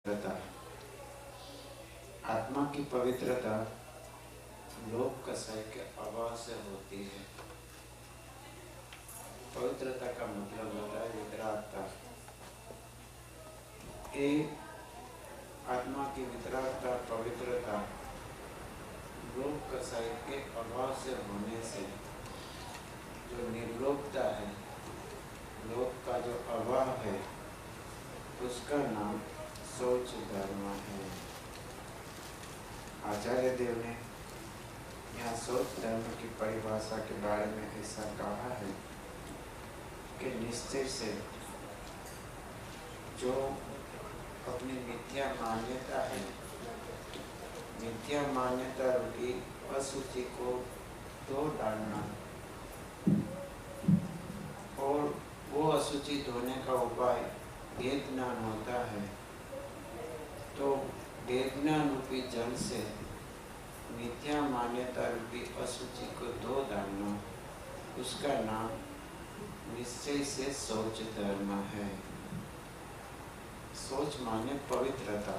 पवित्रता, आत्मा की पवित्रता लोभ कसाई के अभाव से होती है। पवित्रता का मतलब होता है वितरागता। ये आत्मा की वितरागता, पवित्रता लोभ कसाई के अभाव से होने से जो निर्लोभता है, लोभ का जो अभाव है, उसका नाम शौच धर्म है। आचार्य देव ने यहाँ शौच धर्म की परिभाषा के बारे में ऐसा कहा है कि निश्चय से जो अपनी मिथ्या मान्यता है, मिथ्या मान्यता रूपी अशुचि को धो डालना, और वो अशुचि धोने का उपाय वेद ज्ञान होता है। तो वेद ज्ञान रूपी जल से मिथ्या मान्यता रूपी अशुचि को धो डालना, उसका नाम निश्चय से शौच धर्म है। शौच माने पवित्रता।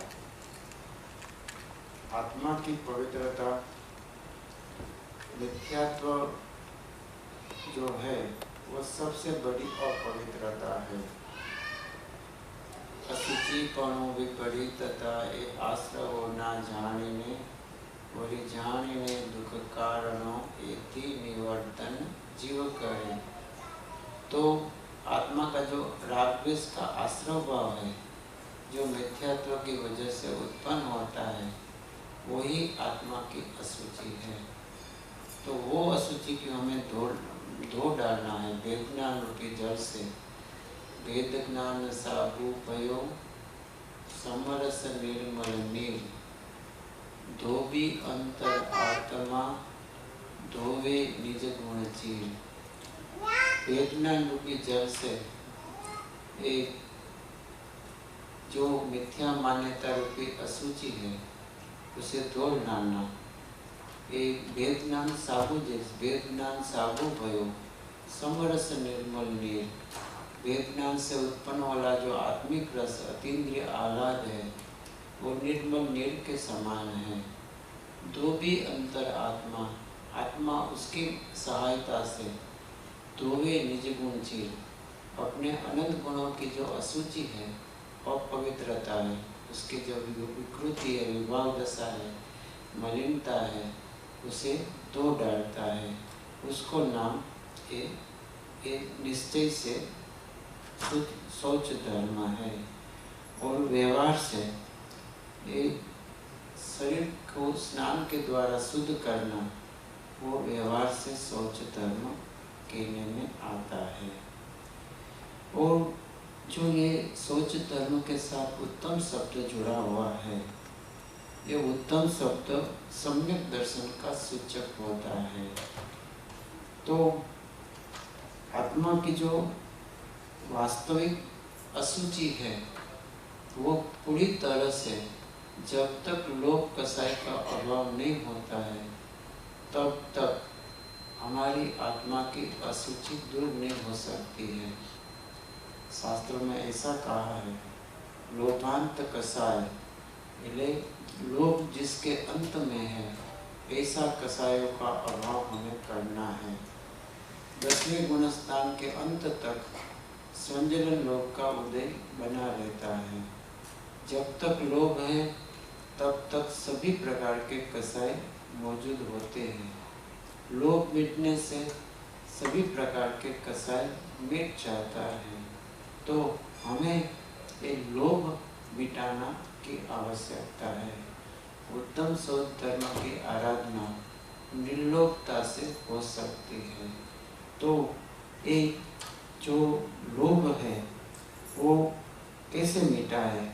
आत्मा की पवित्रता, मिथ्यात्व जो है वो सबसे बड़ी अपवित्रता है। अशुचिपणु विपरीतता ए आश्रवो ना जानिने, वही जानिने दुख कारणों एति निवर्तन जीव करे। तो आत्मा का जो राग द्वेष का आश्रव भाव है, जो मिथ्यात्व की वजह से उत्पन्न होता है, वही आत्मा की अशुचि है। तो वो अशुचि की हमें धो डालना है वेद ज्ञान रूपी जल से। वेद ज्ञान साबु भयो समरस निर्मल नील, धोबी अंतर आत्मा धोवे निज गुण चील। वेद ज्ञान रूपी जल से एक जो मिथ्या मान्यता रूपी अशुचि है, उसे धो डालना। एक वेद ज्ञान साबु जैसे वेद ज्ञान साबु भयो समरस निर्मल नील। वेद ज्ञान से उत्पन्न वाला जो आत्मिक रस अतीन्द्रिय आह्लाद है, वो निर्मल नील के समान है। धोबी अंतर आत्मा, आत्मा उसकी सहायता से धोवे निज गुण चील, अपने अनंत गुणों की जो अशुचि है और पवित्रता है, उसकी जो विकृति है, विभाव दशा है, मलिनता है, उसे धो डालता है। उसको नाम एक निश्चय से शौच धर्म है। और व्यवहार से एक शरीर को स्नान के द्वारा शुद्ध करना, वो व्यवहार से शौच धर्म कहने में आता है। और जो ये शौच धर्म के साथ उत्तम शब्द जुड़ा हुआ है, ये उत्तम शब्द सम्यक दर्शन का सूचक होता है। तो आत्मा की जो वास्तविक अशुचि है, वो पूरी तरह से जब तक लोभ कसाई का अभाव नहीं होता है, तब तक हमारी आत्मा की अशुचि दूर नहीं हो सकती है। शास्त्रों में ऐसा कहा है, लोभांत कसाय, लोभ जिसके अंत में है, ऐसा कसायों का अभाव हमें करना है। 10वें गुणस्थान के अंत तक संजलन लोभ का उदय बना रहता है। जब तक लोभ है, तब तक सभी प्रकार के कसाय मौजूद होते हैं। लोभ मिटने से सभी प्रकार के कसाय मिट जाता है। तो हमें ये लोभ मिटाना की आवश्यकता है। उत्तम शौच धर्म की आराधना निर्लोभता से हो सकती है। तो एक जो लोभ है, वो कैसे मिटा है?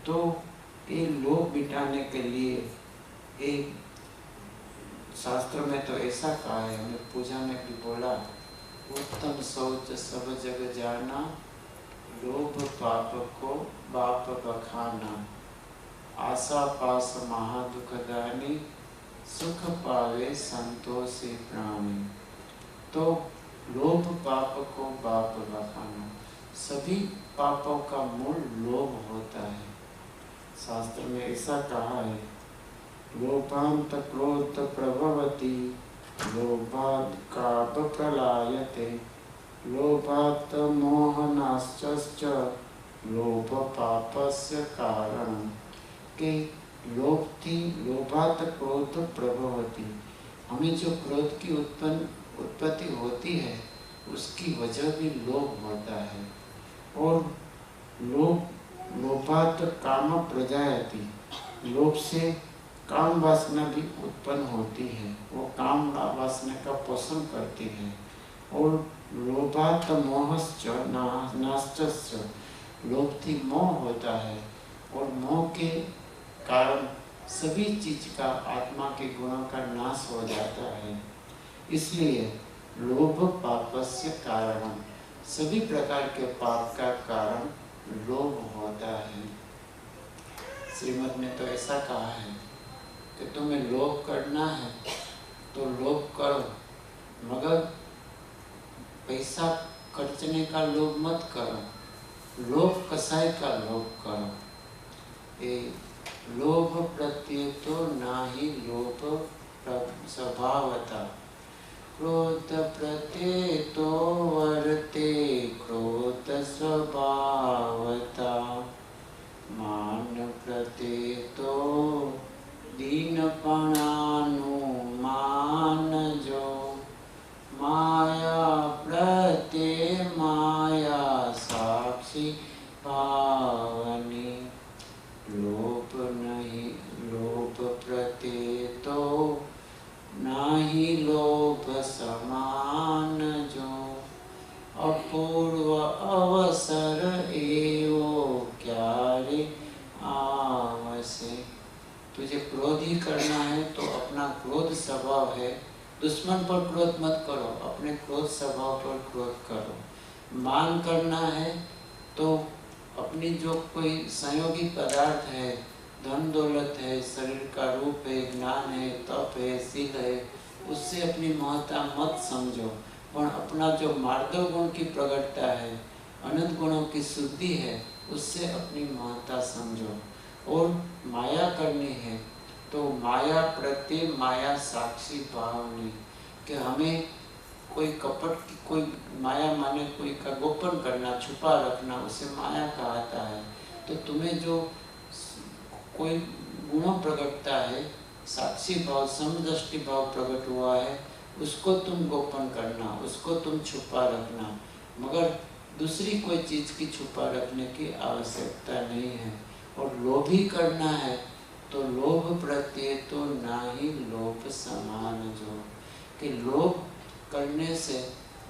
तो ये लोभ मिटाने के लिए एक शास्त्र में तो ऐसा कहा है, हमें पूजा में भी बोला, उत्तम शौच सब जग जाना, लोभ पाप को बाप बखाना, आशा पास महादुखदानी, सुख पावे संतोषी प्राणी। तो लोभ पाप को बाप बखाना, सभी पापों का मूल लोभ होता है। शास्त्र में ऐसा कहा है, लोभांत क्रोध प्रभवति, लोभात् काप प्रलायते, लोभात् मोहनाश्च, लोभ पापस्य कारणम्। कि लोभात् क्रोध प्रभवति, हमें जो क्रोध की उत्पत्ति होती है उसकी वजह भी लोभ होता है। और लोभात् काम प्रजायति, लोभ से काम वासना भी उत्पन्न होती है, वो काम वासना का पोषण करती है। और लोभात् मोहश्च नाश्च, लोभ थी मोह होता है, और मोह के कारण सभी चीज का, आत्मा के गुणों का नाश हो जाता है। इसलिए लोभ पापस्य कारणम, सभी प्रकार के पाप का कारण लोभ होता है। श्रीमद् ने तो ऐसा कहा है कि तुम्हें लोभ करना है तो लोभ करो, मगर पैसा खर्चने का लोभ मत करो, लोभ कसाई का लोभ करो। ये लोभ प्रत्येतो नाही लोभ स्वभावता, क्रोध प्रत्येतो वर्ते क्रोध स्वभावता, मान प्रत्येतो दीनपणानुमान जो, माया प्रत्यय माया साक्षी भावनी, लोभ नहीं लोभ प्रत्येतो नाही लोभ समान जो, अपूर्व अवसर एवो क्यारे आवसे। तुझे क्रोध ही करना है तो अपना क्रोध स्वभाव है, दुश्मन पर क्रोध मत करो, अपने क्रोध स्वभाव पर क्रोध करो। मान करना है तो अपनी जो कोई संयोगी पदार्थ है, धन दौलत है, शरीर का रूप है, ज्ञान है, तप है, शील है, उससे अपनी महत्ता मत समझो, पर अपना जो मार्दव गुण की प्रगटता है, अनंत गुणों की शुद्धि है, उससे अपनी महत्ता समझो। और माया करनी है तो माया प्रत्यय माया साक्षी भावनी, कि हमें कोई कपट की, कोई माया माने कोई का गोपन करना, छुपा रखना, उसे माया कहता है। तो तुम्हें जो कोई गुणों प्रकटता है, साक्षी भाव समदृष्टि भाव प्रकट हुआ है, उसको तुम गोपन करना, उसको तुम छुपा रखना, मगर दूसरी कोई चीज की छुपा रखने की आवश्यकता नहीं है। और लोभ ही करना है तो लोभ प्रत्यय तो ना ही लोभ समान जो, कि लोभ करने से,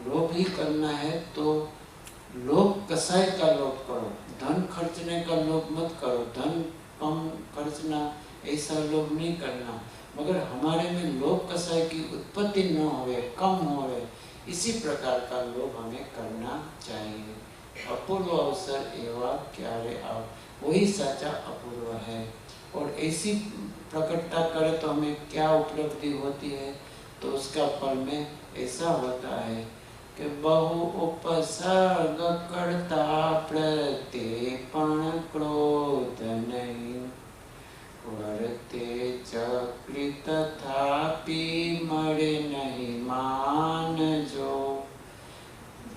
लोभ ही करना है तो लोभ कसाई का लोभ करो, धन खर्चने का लोभ मत करो, धन कम खर्चना ऐसा लोभ नहीं करना, मगर हमारे में लोभ कसाई की उत्पत्ति न होवे, कम होवे, इसी प्रकार का लोभ हमें करना चाहिए। अपूर्व अवसर एवं क्यारे आओ, वही सच्चा अपूर्व है। और ऐसी प्रकटता करे तो हमें क्या उपलब्धि होती है, तो उसका फल में ऐसा होता है कि बहु उपसर्ग करता प्रत्येपण क्रोध नहीं, वर्ते चक्री तथापि मरे नहीं मान जो,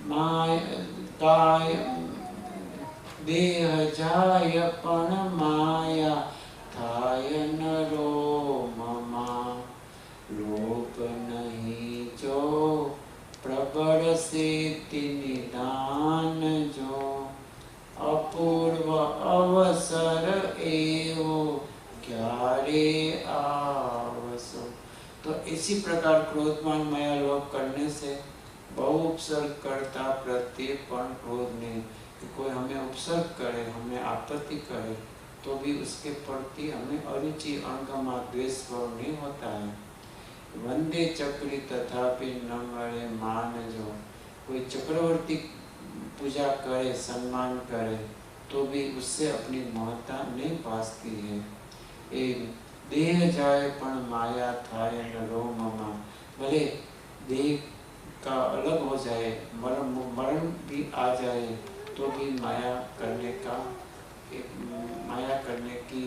माया देह जाय पण माया थाय नरो ममा, लोभ नहीं जो प्रबल से निदान जो, अपूर्व अवसर एवो क्यारे आवसो। तो इसी प्रकार क्रोधमान माया लोभ करने से बहु उपसर्ग करता प्रत्येपण क्रोध नहीं, कि कोई हमें उपसर्ग करे, हमें आपत्ति करे, तो भी उसके प्रति हमें अरुचि अणगमा द्वेष भाव नहीं होता है। वंदे चक्री तथापि न मरे मान जो, कोई चक्रवर्ती पूजा करे, सम्मान करे, तो भी उससे अपनी महत्ता नहीं भासती है। एक देह जाए पण माया थाय नरो ममा, भले देह का अलग हो जाए, मरण भी आ जाए, तो भी माया करने का माया करने की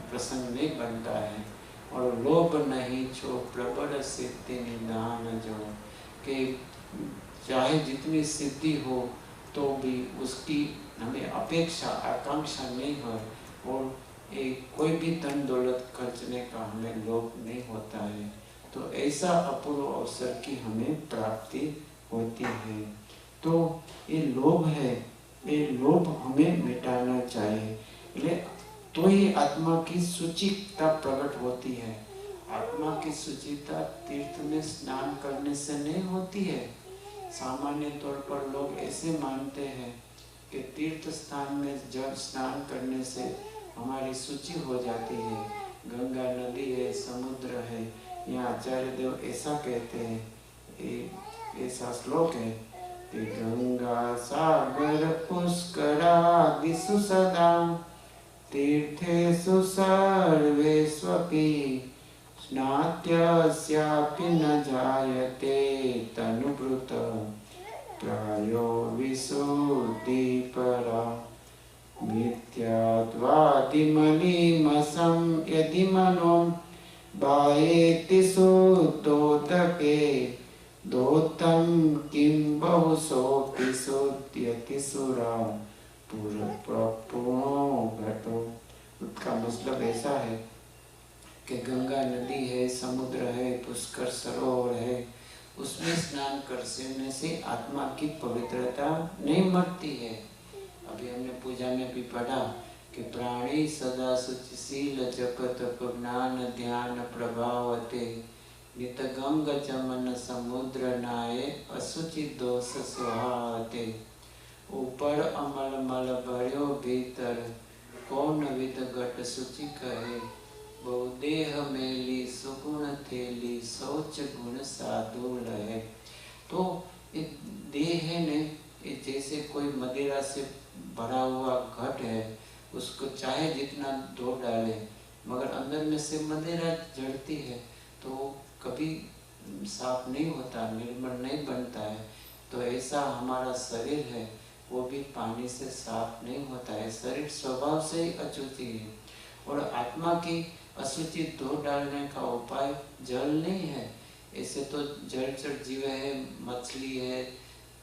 प्रसंग नहीं बनता है। और लोभ नहीं छो प्रबल सिद्धि निदान जो, कि चाहे जितनी सिद्धि हो तो भी उसकी हमें अपेक्षा आकांक्षा नहीं हो, और कोई भी धन दौलत खर्चने का हमें लोभ नहीं होता है। तो ऐसा अपूर्व अवसर की हमें प्राप्ति होती है। तो ये लोभ है, ये लोभ हमें मिटाना चाहिए, तो ही आत्मा की शुचिता प्रकट होती है। आत्मा की शुचिता तीर्थ में स्नान करने से नहीं होती है। सामान्य तौर पर लोग ऐसे मानते हैं कि तीर्थ स्थान में जब स्नान करने से हमारी शुचि हो जाती है। गंगा नदी है, समुद्र है, यहाँ आचार्य देव ऐसा कहते हैं, ऐसा श्लोक है कि गंगा सागर पुष्करादिषु सदा तीर्थेषु सर्वेष्वपि स्नात्यस्यापि न जायते तनुभृत प्रायो विशुद्धिपरा मिथ्यात्वादिमलिमसं यदि मनो बाहेति शुद्धोदके दोतं किं बहुसोऽपि शुद्ध्यति सुरा पूर्णो घटो। उसका मतलब ऐसा है कि गंगा नदी है, समुद्र है, पुष्कर सरोवर है, उसमें स्नान करने से आत्मा की पवित्रता नहीं मरती है। अभी हमने पूजा में भी पढ़ा कि प्राणी सदा शुचिशील जप तप ज्ञान ध्यान प्रभावते नित गंग चमन समुद्र नाये अशुचि दोष सुहावते। ऊपर अमल मल भर्यो भीतर कौन विद घट शुचि कहे बहुदेह मेली सुगुण थेली शौच गुण साधु लहे। तो एक देह ने जैसे कोई मदिरा से भरा हुआ घट है, उसको चाहे जितना धो डाले मगर अंदर में से मदिरा जड़ती है तो कभी साफ नहीं होता, निर्मल नहीं बनता है। तो ऐसा हमारा शरीर है, वो भी पानी से साफ नहीं होता है। शरीर स्वभाव से ही अशुचि है। और आत्मा की अशुचि धो डालने का उपाय जल नहीं है। ऐसे तो जलचर जीव है, मछली है,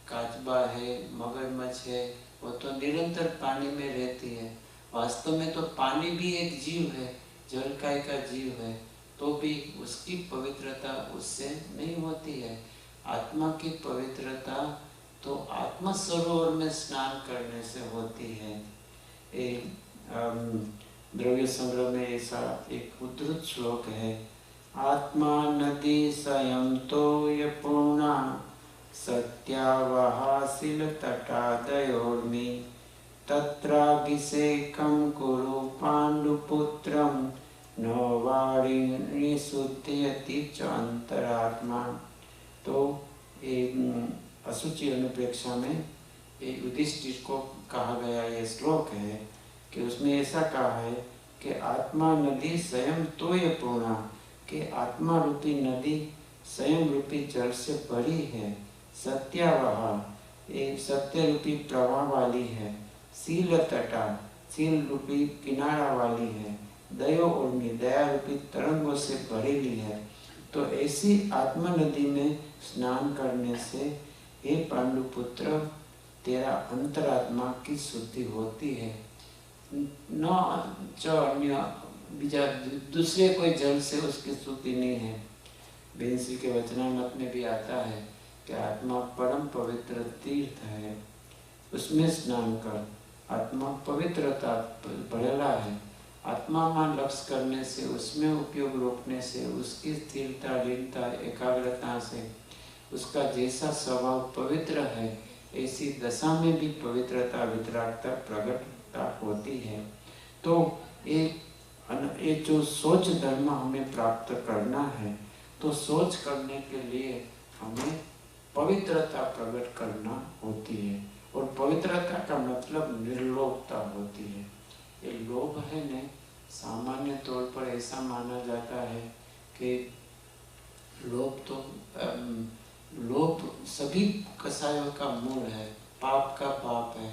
काचबा है, मगरमच्छ है, वो तो निरंतर पानी में रहती है। वास्तव में तो पानी भी एक जीव है, जलकाय का जीव है, तो भी उसकी पवित्रता उससे नहीं होती है। आत्मा की पवित्रता तो आत्मा सरोवर में स्नान करने से होती है। द्रव्य संग्रह में ऐसा एक उद्धृत श्लोक है, आत्मा नदी स्वयं तो ये पूर्णा सत्यावहासिल तटादयोर्मि तत्राभिषेकं कुरु पांडुपुत्रं न वारिणि शुद्धयति च अंतरात्मा। तो अशुचि अनुप्रेक्षा में युधिष्ठिर को कहा गया ये श्लोक है कि उसमें ऐसा कहा है कि आत्मा नदी स्वयं तो ये पूर्णा, कि आत्मा रूपी नदी स्वयं रूपी जल से भरी है, सत्यावह एक सत्य रूपी प्रवाह वाली है, शील तटा शील रूपी किनारा वाली है, दयो उर्मी दया रूपी तरंगों से भरेली है। तो ऐसी आत्मा नदी में स्नान करने से हे पांडुपुत्र तेरा अंतरात्मा की शुद्धि होती है, न अन्य बीजा दूसरे कोई जल से उसकी शुद्धि नहीं है। बेंसी के वचनामृत में भी आता है कि आत्मा परम पवित्र तीर्थ है, उसमें स्नान कर। आत्मा पवित्रता बढ़ेला है। आत्मा में लक्ष्य करने से, उसमें उपयोग रोकने से, उसकी स्थिरता लीनता एकाग्रता से उसका जैसा स्वभाव पवित्र है, ऐसी दशा में भी पवित्रता वितरागता प्रकटता होती है। तो ये जो सोच धर्म हमें प्राप्त करना है, तो सोच करने के लिए हमें पवित्रता प्रकट करना होती है। और पवित्रता का मतलब निर्लोभता होती है। ये लोभ है ने सामान्य तौर पर ऐसा माना जाता है कि लोभ सभी कसायों का मूल है, पाप का पाप है।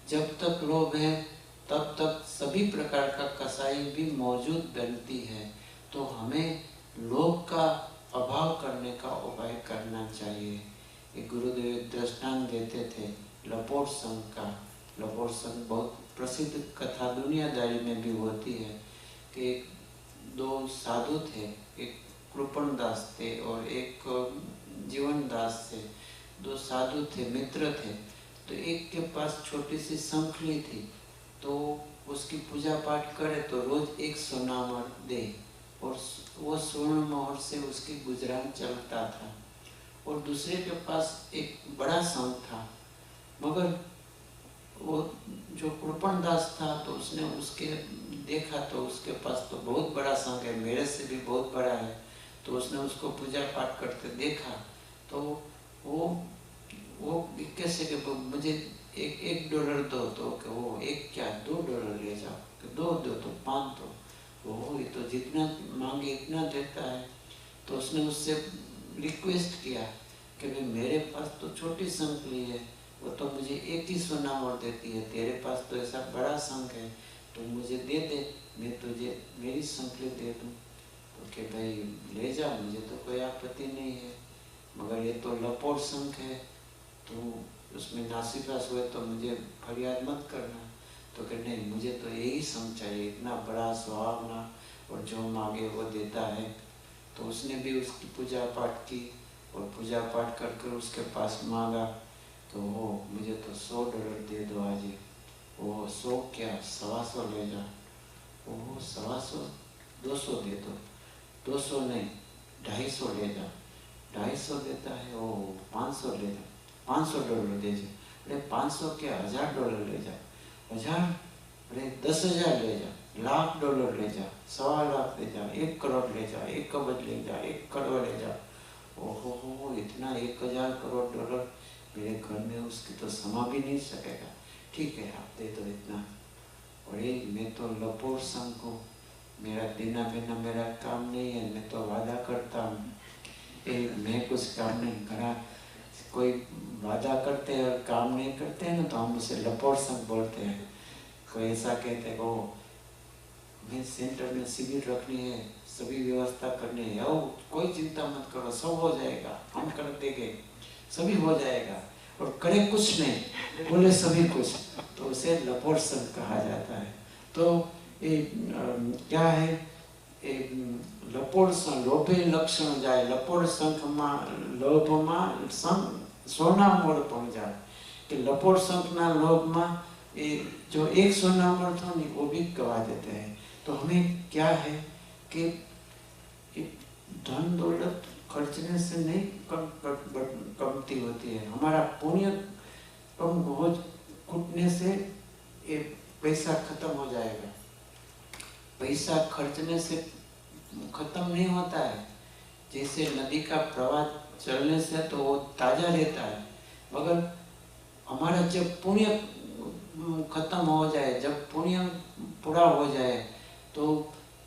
जब तक लोभ है तब तक सभी प्रकार का कसाई भी मौजूद बनती है। तो हमें लोभ का अभाव करने का उपाय करना चाहिए। ये गुरुदेव दृष्टांत देते थे लपोट संघ का। लपोट संघ बहुत प्रसिद्ध कथा दुनियादारी में भी होती है कि दो साधु थे, एक कृपण दास थे और एक जीवन दास थे। दो साधु थे, मित्र थे। तो एक के पास छोटी सी शंखली थी, तो उसकी पूजा पाठ करे तो रोज एक सोनामर दे, और वो स्वर्ण मोहर से उसकी गुजरान चलता था। और दूसरे के पास एक बड़ा शंख था, मगर वो जो कृपण दास था तो उसने उसके देखा तो उसके पास तो बहुत बड़ा शंख है, मेरे से भी बहुत बड़ा है। तो उसने उसको पूजा पाठ करते देखा, तो वो कैसे कि मुझे एक $1 दो, तो कि वो एक क्या $2 ले जाओ, कि दो तो 5 दो, वो ये तो जितना मांगे इतना देता है। तो उसने उससे रिक्वेस्ट किया कि भाई मेरे पास तो छोटी शंखली है, वो तो मुझे एक ही सोनामर देती है, तेरे पास तो ऐसा बड़ा शंख है, तो मुझे दे दे, मैं तुझे मेरी शंखली दे दूँ। तो कि भाई ले जा, मुझे तो कोई आपत्ति नहीं है, मगर ये तो लपोट शंख है, तो उसमें नासीपास हुए तो मुझे फरियाद मत करना। तो कि नहीं, मुझे तो यही शंख चाहिए, इतना बड़ा सुहावना, और जो मांगे वो देता है। तो उसने भी उसकी पूजा पाठ की, और पूजा पाठ कर कर उसके पास मांगा, तो वो मुझे तो $100 दे दो आज। वो 100 क्या 125 ले जा, वो 125 200 दे दो, 200 नहीं 250 ले जा, 250 देता है, वो 500 ले जा, $500 दे जा, अरे 500 क्या $1000 ले जा, 1000 अरे 10,000 ले जा, $1,00,000 ले जा, 1,25,00,000 ले जा, 1 करोड़ ले जा, 1 अरब ले जा, 1 करोड़ ले जा। ओहो, इतना 1,000 करोड़ डॉलर मेरे घर में उसकी तो समा भी नहीं सकेगा। ठीक है, आप दे दो इतना। और ये मैं तो लपोट संघ को, मेरा देना बिना मेरा काम नहीं है, मैं तो वादा करता हूँ, मैं कुछ काम नहीं करा। कोई वादा करते हैं और काम नहीं करते हैं ना, तो हम उसे लपोट संघ बोलते हैं। कोई ऐसा कहते हैं, वो मैं सेंटर में शिविर रखनी है, सभी व्यवस्था करनी है, आओ कोई चिंता मत करो, सब हो जाएगा, हम कर देंगे, सभी हो जाएगा, और करे कुछ नहीं, बोले सभी कुछ, तो उसे लपोट संघ कहा जाता है। तो ये क्या है, लपोट संघ लोभे लक्षण जाए, लपोट संघ में लोभ में सोनामर पण जाए, कि लपोट संघ ना लोभ में जो एक सोनामर था नहीं वो भी गवा देते हैं। तो हमें क्या है कि धन दौलत खर्चने से नहीं कमती होती है, हमारा पुण्य कम हो घुटने से ये पैसा खत्म हो जाएगा। पैसा खर्चने से खत्म नहीं होता है, जैसे नदी का प्रवाह चलने से तो वो ताजा रहता है, मगर हमारा जब पुण्य खत्म हो जाए, जब पुण्य पूरा हो जाए, तो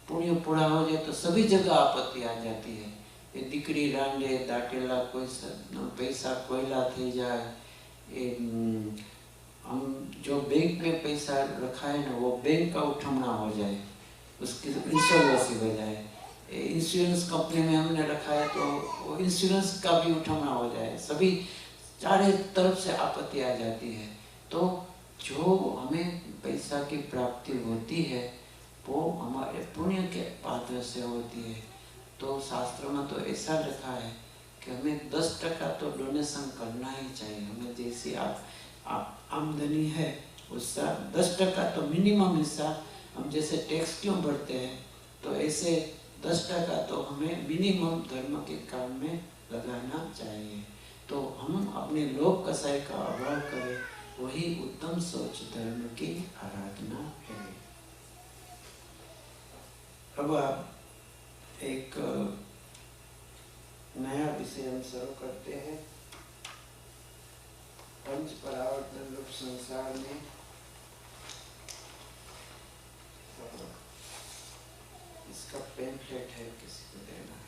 पुण्य पूरा हो जाए तो सभी जगह आपत्ति आ जाती है। ये दीकरी रांडे दाटेला कोई पैसा कोयला थी जाए, हम जो बैंक में पैसा रखा है ना वो बैंक का उठमना हो जाए, उसकी इंश्योरेंस हो जाए, इंश्योरेंस कंपनी में हमने रखा है तो वो इंश्योरेंस का भी उठमना हो जाए, सभी चारों तरफ से आपत्ति आ जाती है। तो जो हमें पैसा की प्राप्ति होती है वो हमारे पुण्य के पात्र से होती है। तो शास्त्रों में तो ऐसा लिखा है कि हमें 10% तो डोनेशन करना ही चाहिए। हमें जैसी आमदनी है उसका 10% तो मिनिमम हिस्सा, हम जैसे टैक्स क्यों भरते हैं तो ऐसे 10% तो हमें मिनिमम धर्म के काम में लगाना चाहिए। तो हम अपने लोभ कसाई का अभाव करें, वही उत्तम सोच धर्म की आराधना है। अब आप एक नया विषय हम शुरू करते हैं। पंच परावर्तन रूप संसार में इसका पेम्फलेट है, किसी को देना है।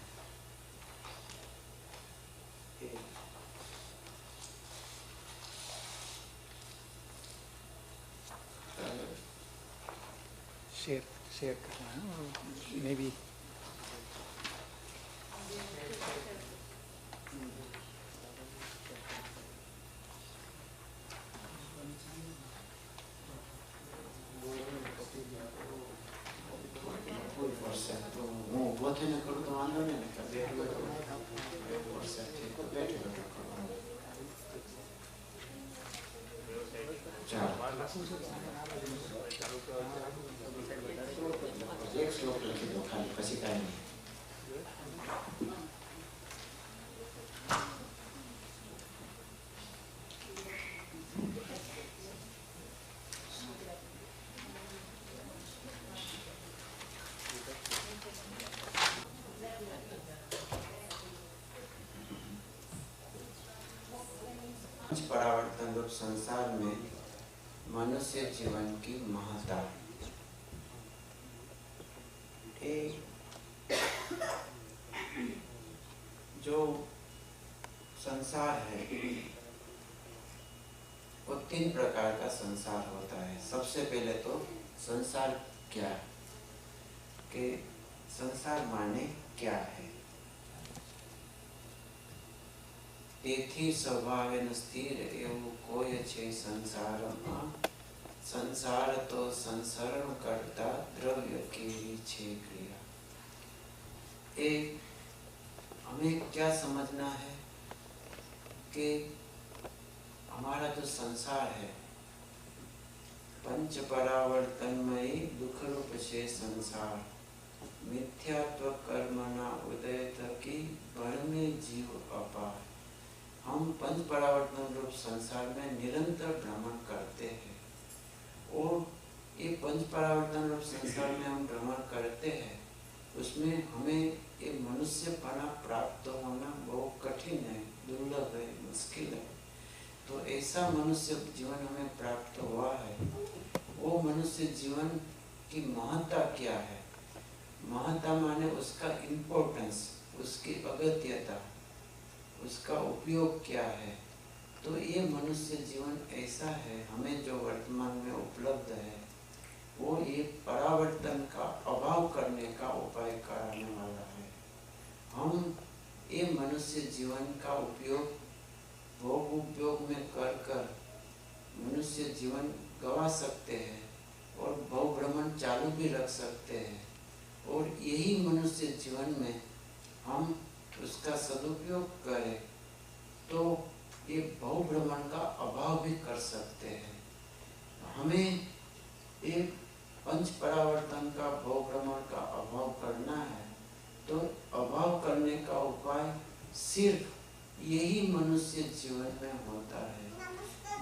शेयर करना है और मे बी હું ઊભો થઈને કરું તો વાંધો નહીં ને, બેઠો બેઠો વરસાદ છે તો બેઠો બેઠો કરું. એક શ્લોક લખી દો ખાલી, પછી કાંઈ નહીં. परावर्तन रूप संसार में मनुष्य जीवन की महत्ता. जो संसार है वो 3 प्रकार का संसार होता है. सबसे पहले तो संसार क्या है, कि संसार माने क्या है. તેથી સ્વભાવે સ્થિર એવું કોઈ છે સંસારમાં. સંસાર તો સંસરણ કરતા દ્રવ્ય કેવી છે ક્રિયા. हमें क्या समझना है कि हमारा जो संसार है पंच परावर्तनमयी दुख रूप से संसार. मिथ्यात्व कर्मना उदय थकी भर में जीव अपार. हम पंच परावर्तन रूप संसार में निरंतर भ्रमण करते हैं और ये पंच परावर्तन रूप संसार में हम भ्रमण करते हैं, उसमें हमें ये मनुष्यपना प्राप्त होना बहुत कठिन है, दुर्लभ है, मुश्किल है. तो ऐसा मनुष्य जीवन हमें प्राप्त हुआ है. वो मनुष्य जीवन की महत्ता क्या है. महत्ता माने उसका इम्पोर्टेंस, उसकी अगत्यता, उसका उपयोग क्या है. तो ये मनुष्य जीवन ऐसा है हमें जो वर्तमान में उपलब्ध है वो ये परावर्तन का अभाव करने का उपाय कराने वाला है. हम ये मनुष्य जीवन का उपयोग भोग उपयोग में कर कर मनुष्य जीवन गवा सकते हैं और भव भ्रमण चालू भी रख सकते हैं. और यही मनुष्य जीवन में हम उसका सदुपयोग करें तो ये भव भ्रमण का अभाव भी कर सकते हैं. हमें एक पंच परावर्तन का भव भ्रमण का अभाव करना है तो अभाव करने का उपाय सिर्फ यही मनुष्य जीवन में होता है.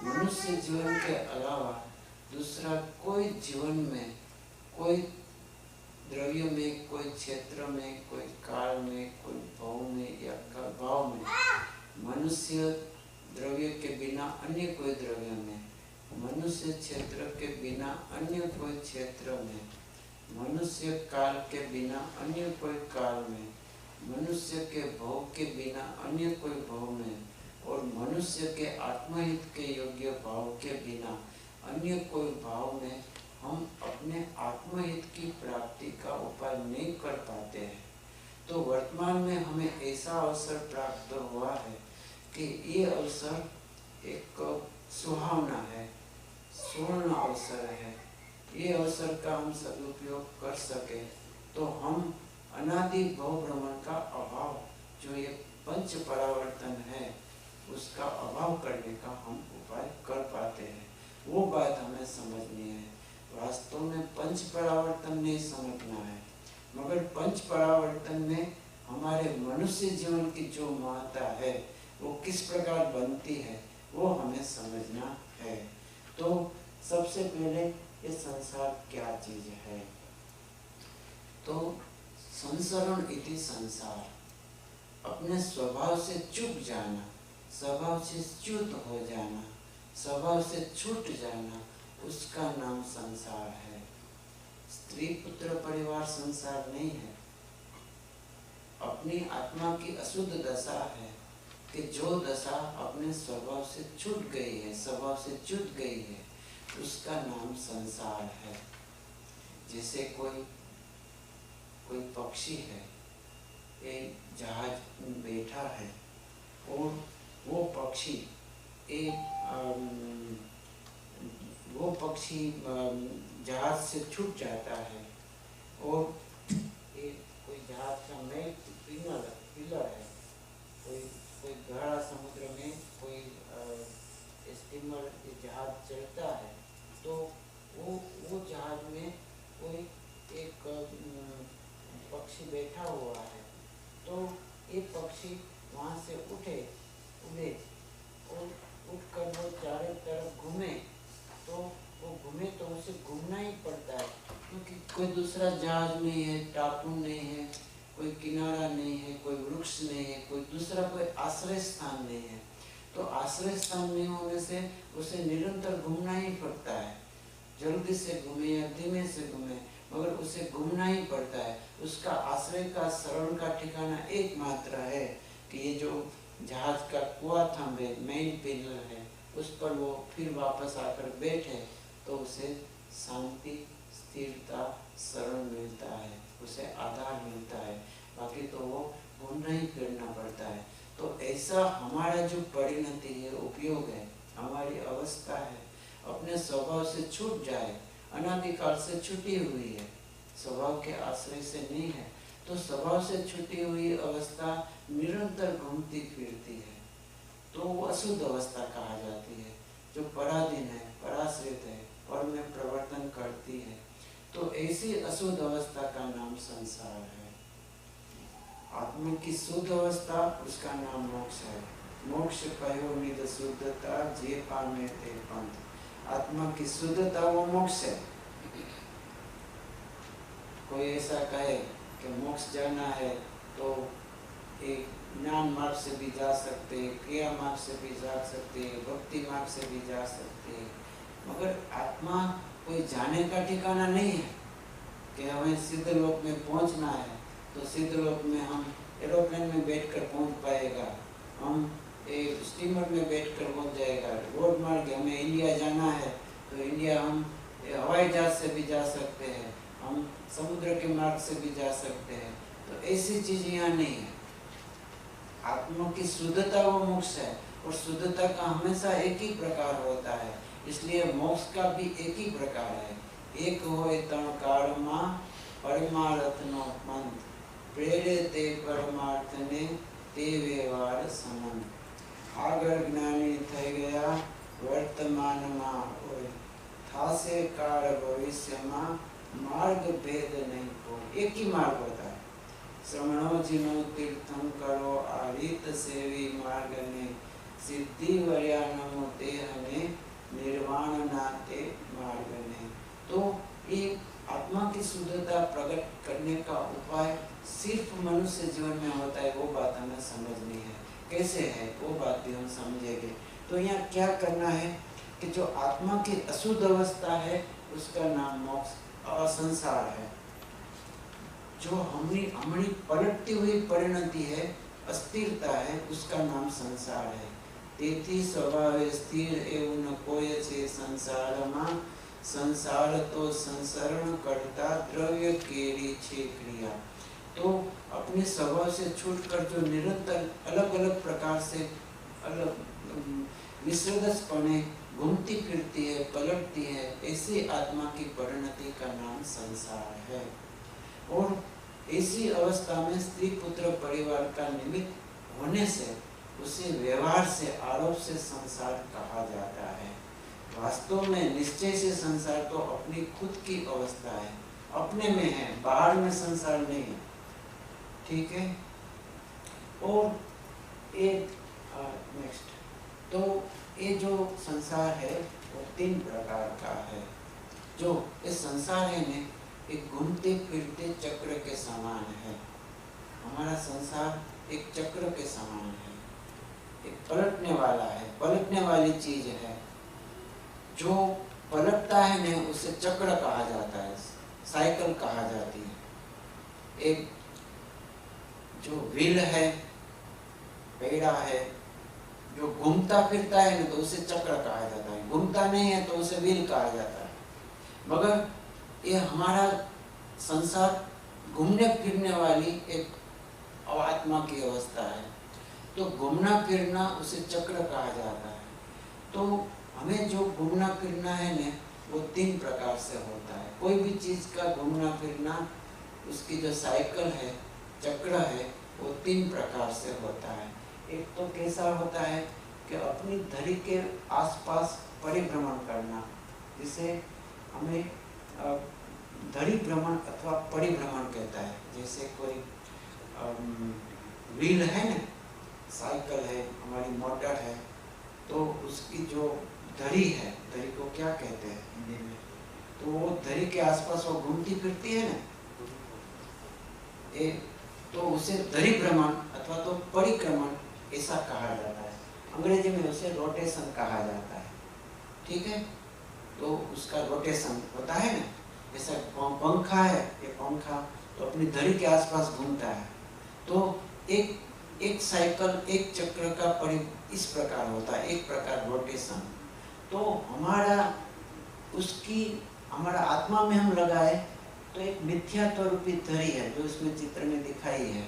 मनुष्य जीवन के अलावा दूसरा कोई जीवन में, कोई द्रव्य में, कोई क्षेत्र में, कोई काल में, कोई भाव में या भाव में, मनुष्य द्रव्य के बिना अन्य कोई द्रव्य में, मनुष्य क्षेत्र के बिना अन्य कोई क्षेत्र में, मनुष्य काल के बिना अन्य कोई काल में, मनुष्य के भाव के बिना अन्य कोई भाव में और मनुष्य के आत्महित के योग्य भाव के बिना अन्य कोई भाव में हम अपने आत्महित की प्राप्ति का उपाय नहीं कर पाते हैं. तो वर्तमान में हमें ऐसा अवसर प्राप्त हुआ है कि ये अवसर एक सुहावना है, स्वर्ण अवसर है. ये अवसर का हम सदुपयोग कर सके तो हम अनादि भव भ्रमण का अभाव, जो ये पंच परावर्तन है, उसका अभाव करने का हम उपाय कर पाते हैं. वो बात हमें समझनी है. वास्तव में पंच परावर्तन नहीं समझना है, मगर पंच परावर्तन में हमारे मनुष्य जीवन की जो महत्ता है वो किस प्रकार बनती है वो हमें समझना है. तो सबसे पहले ये संसार क्या चीज है. तो संसरण इति संसार, अपने स्वभाव से चूक जाना, स्वभाव से च्युत हो जाना, स्वभाव से छूट जाना, उसका नाम संसार है. स्त्री पुत्र परिवार संसार नहीं है. अपनी आत्मा की अशुद्ध दशा है कि जो दशा अपने स्वभाव से छूट गई है, स्वभाव से च्युत गई है, उसका नाम संसार है. जैसे कोई पक्षी है, एक जहाज में बैठा है और वो पक्षी जहाज से छूट जाता है और एक कोई जहाज का मेन पिलर है, कोई गहरा समुद्र में कोई स्टीमर जहाज चलता है, तो वो जहाज में कोई एक पक्षी बैठा हुआ है, तो एक पक्षी वहाँ से उड़े और उठकर वो चारों तरफ घूमे, तो वो घूमे तो उसे घूमना ही पड़ता है, क्योंकि कोई दूसरा जहाज नहीं है, टापू नहीं है, कोई किनारा नहीं है, कोई वृक्ष नहीं है, कोई दूसरा कोई आश्रय स्थान नहीं है। तो आश्रय स्थान नहीं होने से उसे निरंतर घूमना ही पड़ता है, जल्दी से घूमे या धीमे से घूमे, मगर उसे घूमना ही पड़ता है। उसका आश्रय का शरण का ठिकाना एकमात्र है कि ये जो जहाज का कुआ थंब है, मेन पिलर है, उस पर वो फिर वापस आकर बैठे तो उसे शांति, स्थिरता, शरण मिलता है, उसे आधार मिलता है, बाकी तो वो घूमना ही फिरना पड़ता है। तो ऐसा हमारा जो परिणति है, उपयोग है, हमारी अवस्था है, अपने स्वभाव से छूट जाए, अनादिकाल से छुटी हुई है, स्वभाव के आश्रय से नहीं है, तो स्वभाव से छुटी हुई अवस्था निरंतर घूमती फिरती है, तो वो अशुद्ध अवस्था कहा जाती है, जो पराधीन है, पराश्रित है, पर में प्रवर्तन करती है। तो ऐसी अशुद्ध अवस्था का नाम संसार है। आत्मा की शुद्ध अवस्था, उसका नाम मोक्ष है। मोक्ष कहो निध शुद्धता, जे पामे ते पंथ। आत्मा की शुद्धता वो मोक्ष है। कोई ऐसा कहे कि मोक्ष जाना है तो एक ज्ञान मार्ग से भी जा सकते, क्रिया मार्ग से भी जा सकते, भक्ति मार्ग से भी जा सकते, मगर आत्मा कोई जाने का ठिकाना नहीं है कि हमें सिद्ध लोक में पहुंचना है तो सिद्ध लोक में हम एरोप्लेन में बैठकर पहुंच पाएगा, हम एक स्टीमर में बैठकर पहुंच जाएगा। रोड मार्ग हमें इंडिया जाना है तो इंडिया हम हवाई जहाज से भी जा सकते हैं, हम समुद्र के मार्ग से भी जा सकते हैं। तो ऐसी चीज यहाँ नहीं है। आत्मा की शुद्धता वो मोक्ष है और शुद्धता का हमेशा एक ही प्रकार होता है, इसलिए मोक्ष का भी एक ही प्रकार है। एक होए तण काळमा परमार्थ नो पंथ, प्रेरे ते परमार्थ ने ते व्यवहार संबंध। આગળ જ્ઞાની થઈ ગયા વર્તમાનમાં હોય, થાશે કાળ ભવિષ્યમાં, માર્ગ ભેદ નહીં કોઈ। एक ही मार्ग होता है। श्रवणो जिनो तीर्थम करो, आ रीत सेवी मार्ग ने, सिद्धि वर्या नमो तेह ने, निर्वाण नाते मार्ग ने। तो ये आत्मा की शुद्धता प्रकट करने का उपाय सिर्फ मनुष्य जीवन में होता है, वो बात हमें समझनी है। कैसे है वो बात भी हम समझेंगे। तो यहाँ क्या करना है कि जो आत्मा की अशुद्ध अवस्था है उसका नाम मोक्ष असंसार है। जो हमारी पलटती हुई परिणति है, अस्थिरता है, उसका नाम संसार है। तेथी स्वभाव स्थिर एवं न कोय छे संसार में, संसार तो संसरण करता द्रव्य केरी छे क्रिया। तो अपने स्वभाव से छूटकर जो निरंतर अलग अलग प्रकार से अलग विसर्गसपने घूमती फिरती है, पलटती है, ऐसी आत्मा की परिणति का नाम संसार है। और ऐसी अवस्था में स्त्री पुत्र परिवार का निमित्त होने से उसे व्यवहार से, आरोप से संसार कहा जाता है। वास्तव में निश्चय से संसार तो अपनी खुद की अवस्था है, अपने में है, बाहर में संसार नहीं है। ठीक है। और एक नेक्स्ट, तो ये जो संसार है वो 3 प्रकार का है। जो ये संसार है ने एक घूमते फिरते चक्र के समान है। हमारा संसार एक चक्र के समान है, एक पलटने वाला है, पलटने वाली चीज है। जो पलटता है ने उसे चक्र कहा जाता है, साइकिल कहा जाती है। एक जो व्हील है, पेड़ा है, जो घूमता फिरता है ना तो उसे चक्र कहा जाता है, घूमता नहीं है तो उसे व्हील कहा जाता है। मगर ये हमारा संसार घूमने फिरने वाली एक आत्मा की अवस्था है। तो घूमना फिरना उसे चक्र कहा जाता है। तो हमें जो घूमना फिरना है ना, वो 3 प्रकार से होता है। कोई भी चीज़ का घूमना फिरना, उसकी जो साइकिल है, चक्र है, वो 3 प्रकार से होता है। एक तो कैसा होता है कि अपनी धरी के आसपास परिभ्रमण करना, जिसे हमें धरी भ्रमण अथवा परिभ्रमण कहता है। जैसे कोई व्हील है ना, साइकिल है, हमारी मोटर है, तो उसकी जो धरी है, धरी को क्या कहते हैं हिंदी में, तो वो धरी के आसपास वो घूमती फिरती है ना, तो उसे धरी भ्रमण अथवा तो परिक्रमण ऐसा कहा जाता है। अंग्रेजी में उसे रोटेशन कहा जाता है। ठीक है, तो उसका रोटेशन होता है ना, जैसा पंखा है, ये पंखा तो अपनी धरी के आसपास घूमता है। तो एक साइकिल, एक चक्र का इस प्रकार होता है, एक प्रकार रोटेशन। तो हमारा आत्मा में हम लगाए तो एक मिथ्यात्व रूपी धरी है, जो इसमें चित्र में दिखाई है।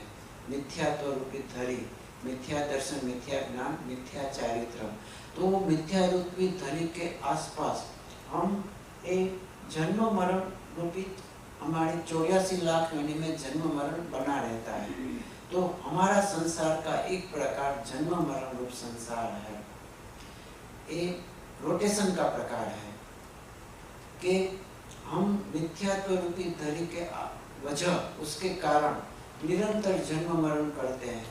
मिथ्यात्व रूपी धरी, मिथ्या दर्शन, मिथ्या ज्ञान, मिथ्या चारित्र। तो वो मिथ्या रूपी धरी के आसपास हम एक जन्म मरण रूपी, हमारी 84 लाख योनि में जन्म मरण बना रहता है। तो हमारा संसार का एक प्रकार जन्म मरण रूप संसार है। एक रोटेशन का प्रकार है कि हम मिथ्यात्व रूपी धरी के वजह, उसके कारण निरंतर जन्म मरण करते हैं।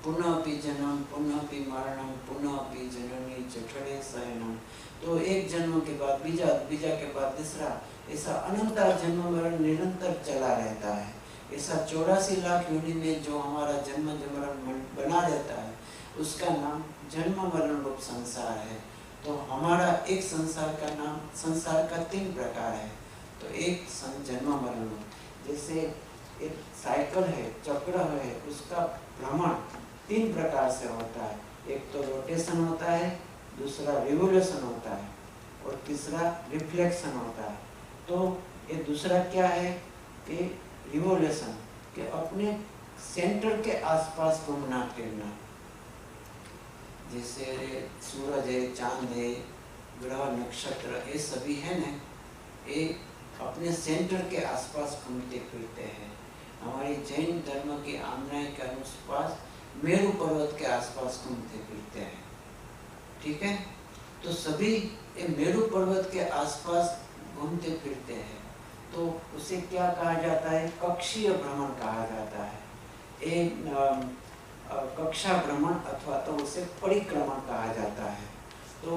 पुनः अपि जन्म, पुनः अपि मरणम, पुनः अपि जननी जठरे शयनम। तो एक जन्म के बाद बीजा, बीजा के बाद तीसरा, ऐसा अनंत जन्म मरण निरंतर चला रहता है। ऐसा 84 लाख योनि में जो हमारा जन्म मरण बना रहता है, उसका नाम जन्म मरण रूप संसार है। तो हमारा एक संसार का नाम, संसार का 3 प्रकार है। तो एक जन्म मरण रूप, जैसे एक साइकिल है, चक्र है, उसका भ्रमण 3 प्रकार से होता है। एक तो रोटेशन होता है, दूसरा रिवोल्यूशन होता है, और तीसरा रिफ्लेक्शन होता है। तो ये दूसरा क्या है कि रिवोल्यूशन, कि अपने सेंटर के आसपास घूमना फिरना। जैसे सूरज है, चांद है, ग्रह नक्षत्र, ये सभी है ना, ये अपने सेंटर के आसपास घूमते फिरते हैं। हमारी जैन धर्म की आमनाएं के अनुसार मेरू पर्वत के आसपास घूमते फिरते हैं। ठीक है, तो सभी ये मेरू पर्वत के आसपास घूमते फिरते हैं। तो उसे क्या कहा जाता है? कक्षीय भ्रमण कहा जाता है। एक कक्षा भ्रमण अथवा तो उसे परिक्रमण कहा जाता है। तो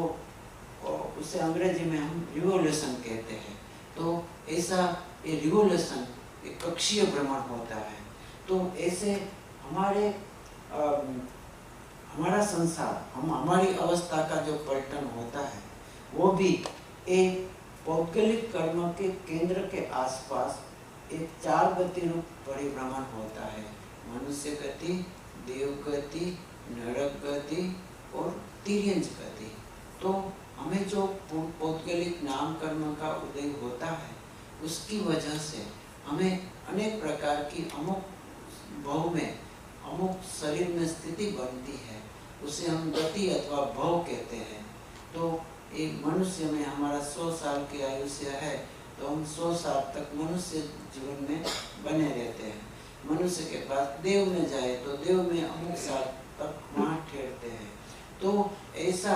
उसे अंग्रेजी में हम रिवोल्यूशन कहते हैं। तो ऐसा ये रिवोल्यूशन, एक कक्षीय भ्रमण होता है। तो ऐसे हमारा संसार, हमारी अवस्था का जो पलटन होता है, वो भी एक पौद्गलिक कर्म के केंद्र के आसपास एक 4 गति रूप परिभ्रमण होता है। मनुष्य गति, देव गति, नरक गति और तिर्यंज गति। तो हमें जो पौद्गलिक नाम कर्म का उदय होता है, उसकी वजह से हमें अनेक प्रकार की अमुक भव में, अमुक शरीर में स्थिति बनती है। उसे हम गति अथवा भव कहते हैं। तो एक मनुष्य में हमारा 100 साल की आयुष्य है, तो हम 100 साल तक मनुष्य जीवन में बने रहते हैं। मनुष्य के बाद देव में जाए तो देव में अमुक साल तक वहाँ ठहरते हैं। तो ऐसा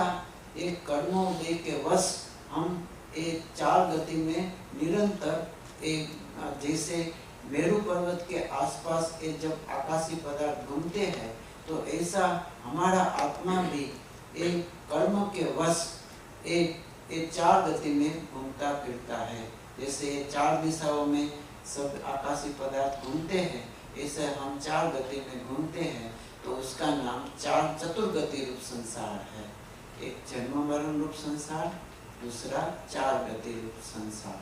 एक कर्मोदय के वश हम एक 4 गति में निरंतर एक, जैसे मेरू पर्वत के आसपास एक जब आकाशीय पदार्थ घूमते हैं, तो ऐसा हमारा आत्मा भी एक कर्म के वश एक 4 गति में घूमता फिरता है। जैसे 4 दिशाओं में सब आकाशीय पदार्थ घूमते हैं, ऐसे हम 4 गति में घूमते हैं। तो उसका नाम 4 चतुर्गति रूप संसार है। एक जन्म मरण रूप संसार, दूसरा 4 गति रूप संसार,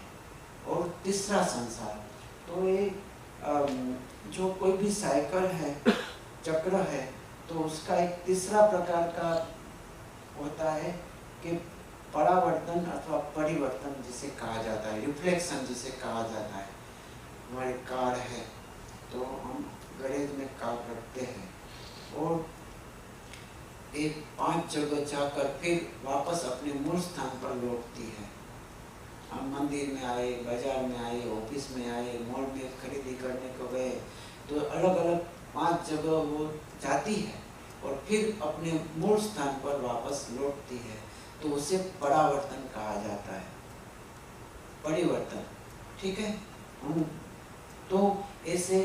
और तीसरा संसार। तो एक जो कोई भी साइकिल है, चक्र है, तो उसका एक तीसरा प्रकार का होता है कि परावर्तन अथवा परिवर्तन जिसे कहा जाता है, रिफ्लेक्शन जिसे कहा जाता है। हमारी कार है तो हम गैरेज में कार रखते हैं और एक 5 जगह जाकर फिर वापस अपने मूल स्थान पर लौटती है। हम मंदिर में आए, बाजार में आए, ऑफिस में आए, मॉल में खरीदी करने को गए, तो अलग अलग 5 जगह वो जाती है और फिर अपने मूल स्थान पर वापस लौटती है, तो उसे परावर्तन कहा जाता है, परिवर्तन। ठीक है। हम तो ऐसे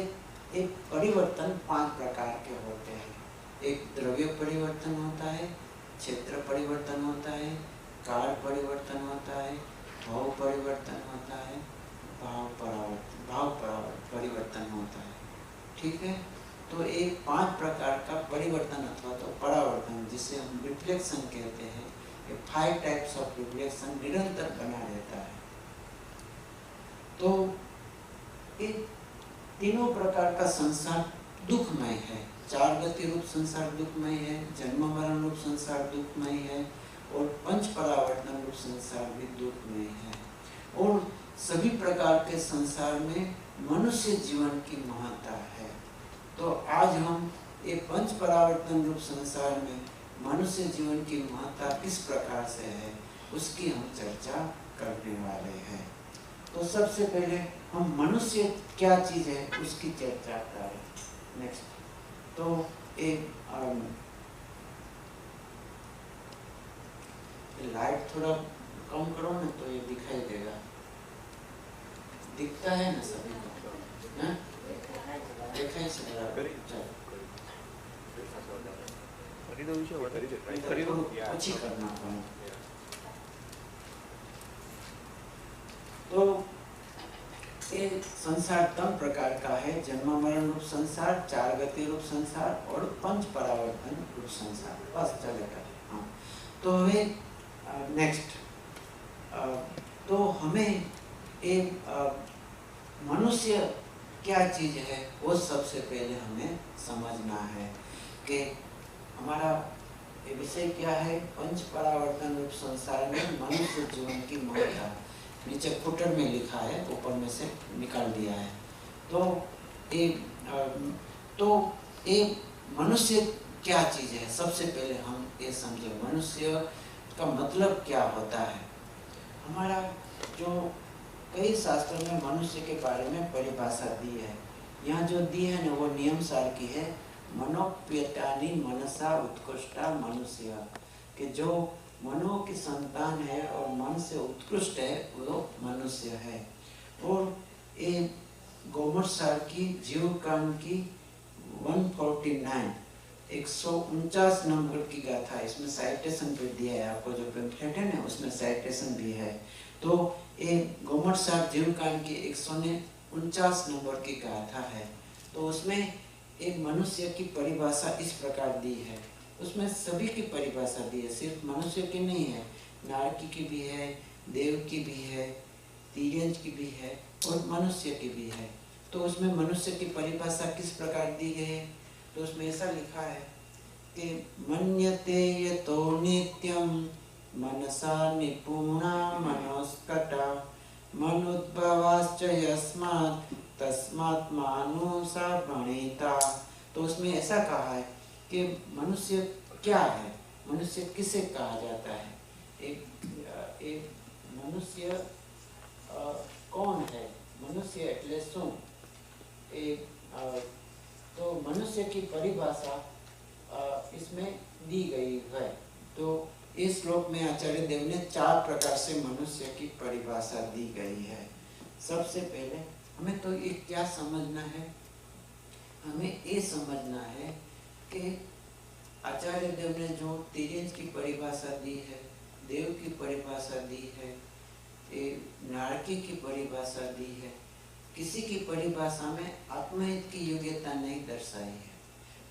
एक परिवर्तन 5 प्रकार के होते हैं। एक द्रव्य परिवर्तन होता है, क्षेत्र परिवर्तन होता है, काल परिवर्तन होता है, भाव परिवर्तन होता है, भाव परिवर्तन होता है। ठीक है। तो एक 5 प्रकार का परिवर्तन अथवा तो परावर्तन जिसे हम रिफ्लेक्शन कहते हैं, ये 5 टाइप्स ऑफ रिफ्लेक्शन निरंतर बना रहता है। तो एक तीनों प्रकार का संसार दुखमय है। 4 गति रूप संसार दुखमय है, जन्म मरण रूप संसार दुखमय है और 5 परावर्तन रूप संसार भी दुखमय है। और सभी प्रकार के संसार में मनुष्य जीवन की महत्ता है। तो आज हम ये 5 परावर्तन रूप संसार में मनुष्य जीवन की महत्ता किस प्रकार से है, उसकी हम चर्चा करने वाले हैं। तो सबसे पहले हम मनुष्य क्या चीज है उसकी चर्चा करें। नेक्स्ट। तो एक लाइट थोड़ा कम करो ना तो ये दिखाई देगा। दिखता है ना सभी को? दिखाई चल रहा है। अच्छी करना पड़ेगा। तो ये संसार तम प्रकार का है, जन्म मरण रूप संसार, 4 गति रूप संसार और 5 परावर्तन रूप संसार। बस चलेगा। हाँ। तो हमें नेक्स्ट, तो हमें एक मनुष्य क्या चीज है वो सबसे पहले हमें समझना है कि हमारा ये विषय क्या है। 5 परावर्तन रूप संसार में मनुष्य जीवन की महत्ता नीचे फुटर में लिखा है, ऊपर में से निकाल दिया है। तो एक मनुष्य क्या चीज है, सबसे पहले हम ये समझे मनुष्य का मतलब क्या होता है। हमारा जो कई शास्त्रों में मनुष्य के बारे में परिभाषा दी है, यहाँ जो दी है ना वो नियम सार की है। मनोप्यतानि मनसा उत्कृष्टा मनुष्य, कि जो मनो की संतान है और मन से उत्कृष्ट है वो मनुष्य है। और ये गोमर सार की जीव कांड की 149 149 नंबर की गाथा, इसमें साइटेशन भी दिया है आपको, जो पेम्फलेट है ना उसमें साइटेशन भी है। तो ये गोमर सार जीव कांड की 149 नंबर की गाथा है। तो उसमें एक मनुष्य की परिभाषा इस प्रकार दी है। उसमें सभी की परिभाषा दी है, सिर्फ मनुष्य की नहीं है, नारकी की भी है, देव की भी है, तिर्यंज की भी है और मनुष्य की भी है। तो उसमें मनुष्य की परिभाषा किस प्रकार दी गई है, तो उसमें ऐसा लिखा है कि मन्यते यतो नित्यं मनसा निपुणा मनोस्कटा मनुद्भवाश्च यस्मात् तस्मात् मानुषा भणिता। तो उसमें ऐसा कहा है कि मनुष्य क्या है, मनुष्य किसे कहा जाता है, एक मनुष्य कौन है, मनुष्य એટલે શું। तो मनुष्य की परिभाषा इसमें दी गई है। तो इस श्लोक में आचार्य देव ने 4 प्रकार से मनुष्य की परिभाषा दी गई है। सबसे पहले हमें तो ये क्या समझना है, हमें ये समझना है कि आचार्य देव ने जो तिर्यंज की परिभाषा दी है, देव की परिभाषा दी है, नारकी की परिभाषा दी है, किसी की परिभाषा में आत्महित की योग्यता नहीं दर्शाई है,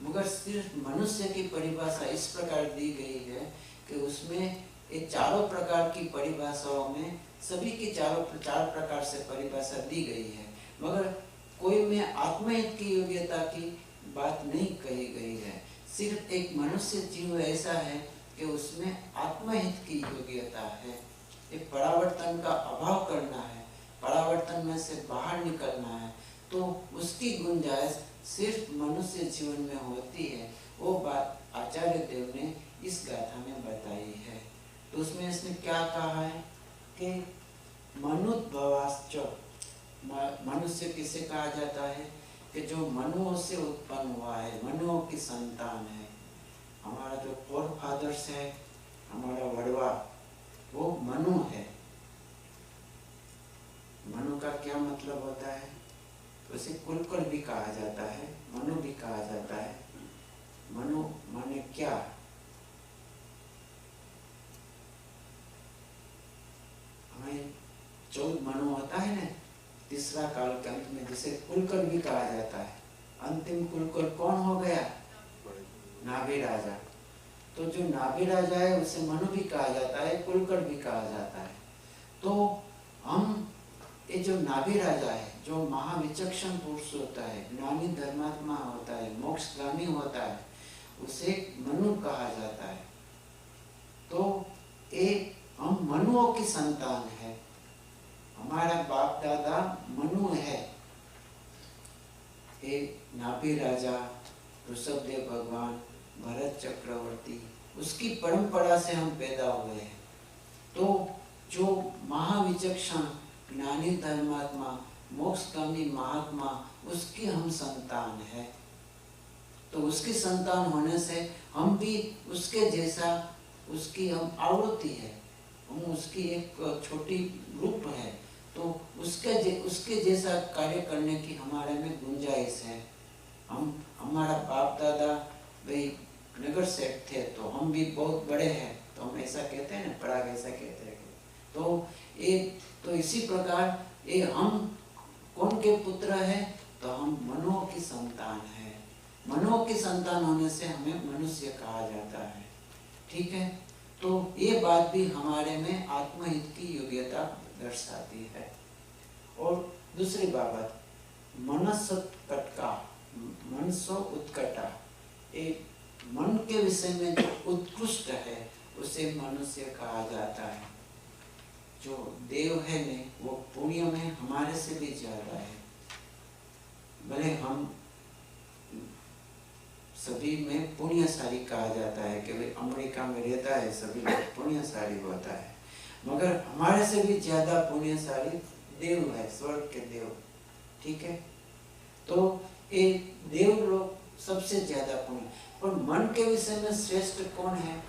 मगर सिर्फ मनुष्य की परिभाषा इस प्रकार दी गई है कि उसमें ये चारों प्रकार की परिभाषाओं में सभी की 4 प्रकार से परिभाषा दी गई है, मगर कोई में आत्महित की योग्यता की बात नहीं कही गई है। सिर्फ एक मनुष्य जीव ऐसा है कि उसमें आत्महित की योग्यता है। ये परावर्तन का अभाव करना है, परावर्तन में से बाहर निकलना है, तो उसकी गुंजाइश सिर्फ मनुष्य जीवन में होती है। वो बात आचार्य देव ने इस गाथा में बताई है। तो उसमें इसने क्या कहा है कि मनुद्भवाश्च, मनुष्य किसे कहा जाता है कि जो मनुओं से उत्पन्न हुआ है, मनुओं की संतान है। हमारा जो फोर फादर्स है, हमारा वड़वा, वो मनु है। मनु का क्या मतलब होता है? उसे कुलकर भी कहा जाता है, मनु भी कहा जाता है। मनु माने क्या? हमें 14 मनु होता है ना तीसरा काल के अंत में, जिसे कुलकर भी कहा जाता है। अंतिम कुलकर कौन हो गया? नाभि राजा। तो जो नाभि राजा है उसे मनु भी कहा जाता है, कुलकर भी कहा जाता है। तो हम ये जो नाभि राजा है, जो महाविचक्षण पुरुष होता है, ज्ञानी धर्मात्मा होता है, मोक्षगामी होता है, उसे मनु कहा जाता है। तो एक हम मनुओं की संतान है। हमारा बाप दादा मनु है। एक नाभि राजा, ऋषभदेव भगवान, भरत चक्रवर्ती, उसकी परंपरा से हम पैदा हुए हैं। तो जो महाविचक्षण ज्ञानी धर्मात्मा मोक्षगामी महात्मा, उसकी हम संतान है। तो उसकी संतान होने से हम भी उसके जैसा, उसकी हम आवृत्ति है, हम उसकी एक छोटी रूप है। तो उसके जैसा कार्य करने की हमारे में गुंजाइश है। हमारा बाप दादा भाई नगर सेठ थे, तो हम भी बहुत बड़े हैं, तो हम ऐसा कहते हैं ना, पराग ऐसा कहते हैं। तो इसी प्रकार ये हम कौन के पुत्र हैं? तो हम मनुओं की संतान है। मनुओं की संतान होने से हमें मनुष्य कहा जाता है। ठीक है, तो ये बात भी हमारे में आत्महित की योग्यता दर्शाती है। और दूसरी बात, मनसोत्कटा, मनसो उत्कटा, एक मन के विषय में जो उत्कृष्ट है उसे मनुष्य कहा जाता है। जो देव है ने वो पुण्य में हमारे से भी ज्यादा है। भले हम सभी में पुण्यशाली कहा जाता है कि भाई अमेरिका में रहता है सभी लोग पुण्यशाली होता है, मगर हमारे से भी ज्यादा पुण्यशाली देव है, स्वर्ग के देव। ठीक है, तो एक देव लोग सबसे ज्यादा पुण्य। और मन के विषय में श्रेष्ठ कौन है,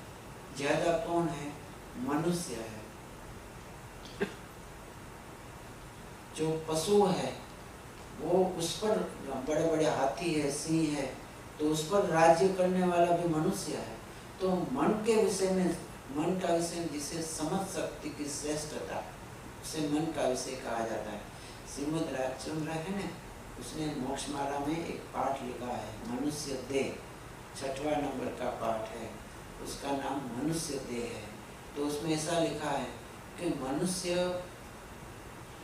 ज्यादा कौन है? मनुष्य है। जो पशु है वो उस पर बड़े बड़े हाथी है, सिंह है, तो उस पर राज्य करने वाला भी मनुष्य है। तो मन के विषय में, मन का विषय जिसे समझ शक्ति की श्रेष्ठता, उसे मन का विषय कहा जाता है। श्रीमद् राजचंद्र है ना, उसने मोक्षमाला में एक पाठ लिखा है, मनुष्य देह, 6वां नंबर का पाठ है, उसका नाम मनुष्य देह है। तो उसमें ऐसा लिखा है कि मनुष्य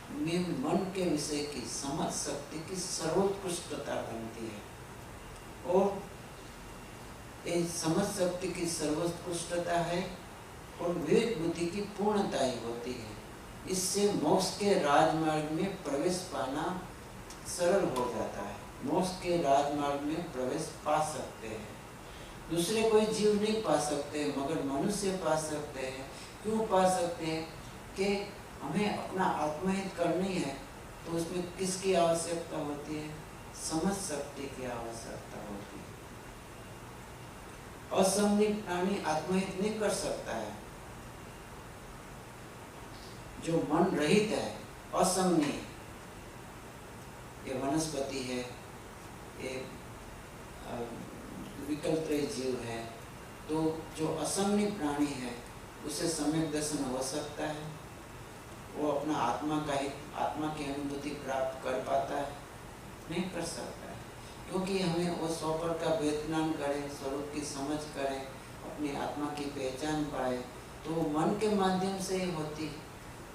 में मन के विषय की समझ शक्ति की सर्वोत्कृष्टता बनती है। और ये समझ शक्ति की सर्वोत्कृष्टता है और विवेक बुद्धि की पूर्णता ही होती है। इससे मोक्ष के राजमार्ग में प्रवेश पाना सरल हो जाता है। मोक्ष के राजमार्ग में प्रवेश पा सकते हैं, दूसरे कोई जीव नहीं पा सकते, मगर मनुष्य पा सकते हैं। क्यों पा सकते हैं? कि हमें अपना आत्महित करनी है, तो उसमें किसकी आवश्यकता होती है? समझ शक्ति की आवश्यकता होती है। असंगी प्राणी आत्महित नहीं कर सकता है। जो मन रहित है, असंगी, ये वनस्पति है, ये विकल्पत्रय जीव है, तो जो असंगी प्राणी है उसे सम्यक दर्शन हो सकता है। वो अपना आत्मा की अनुभूति प्राप्त कर पाता है? नहीं कर सकता है, क्योंकि हमें वो स्वपर का वेदनान करे, स्वरूप की समझ करे, अपनी आत्मा की पहचान पाए, तो मन के माध्यम से ही होती है।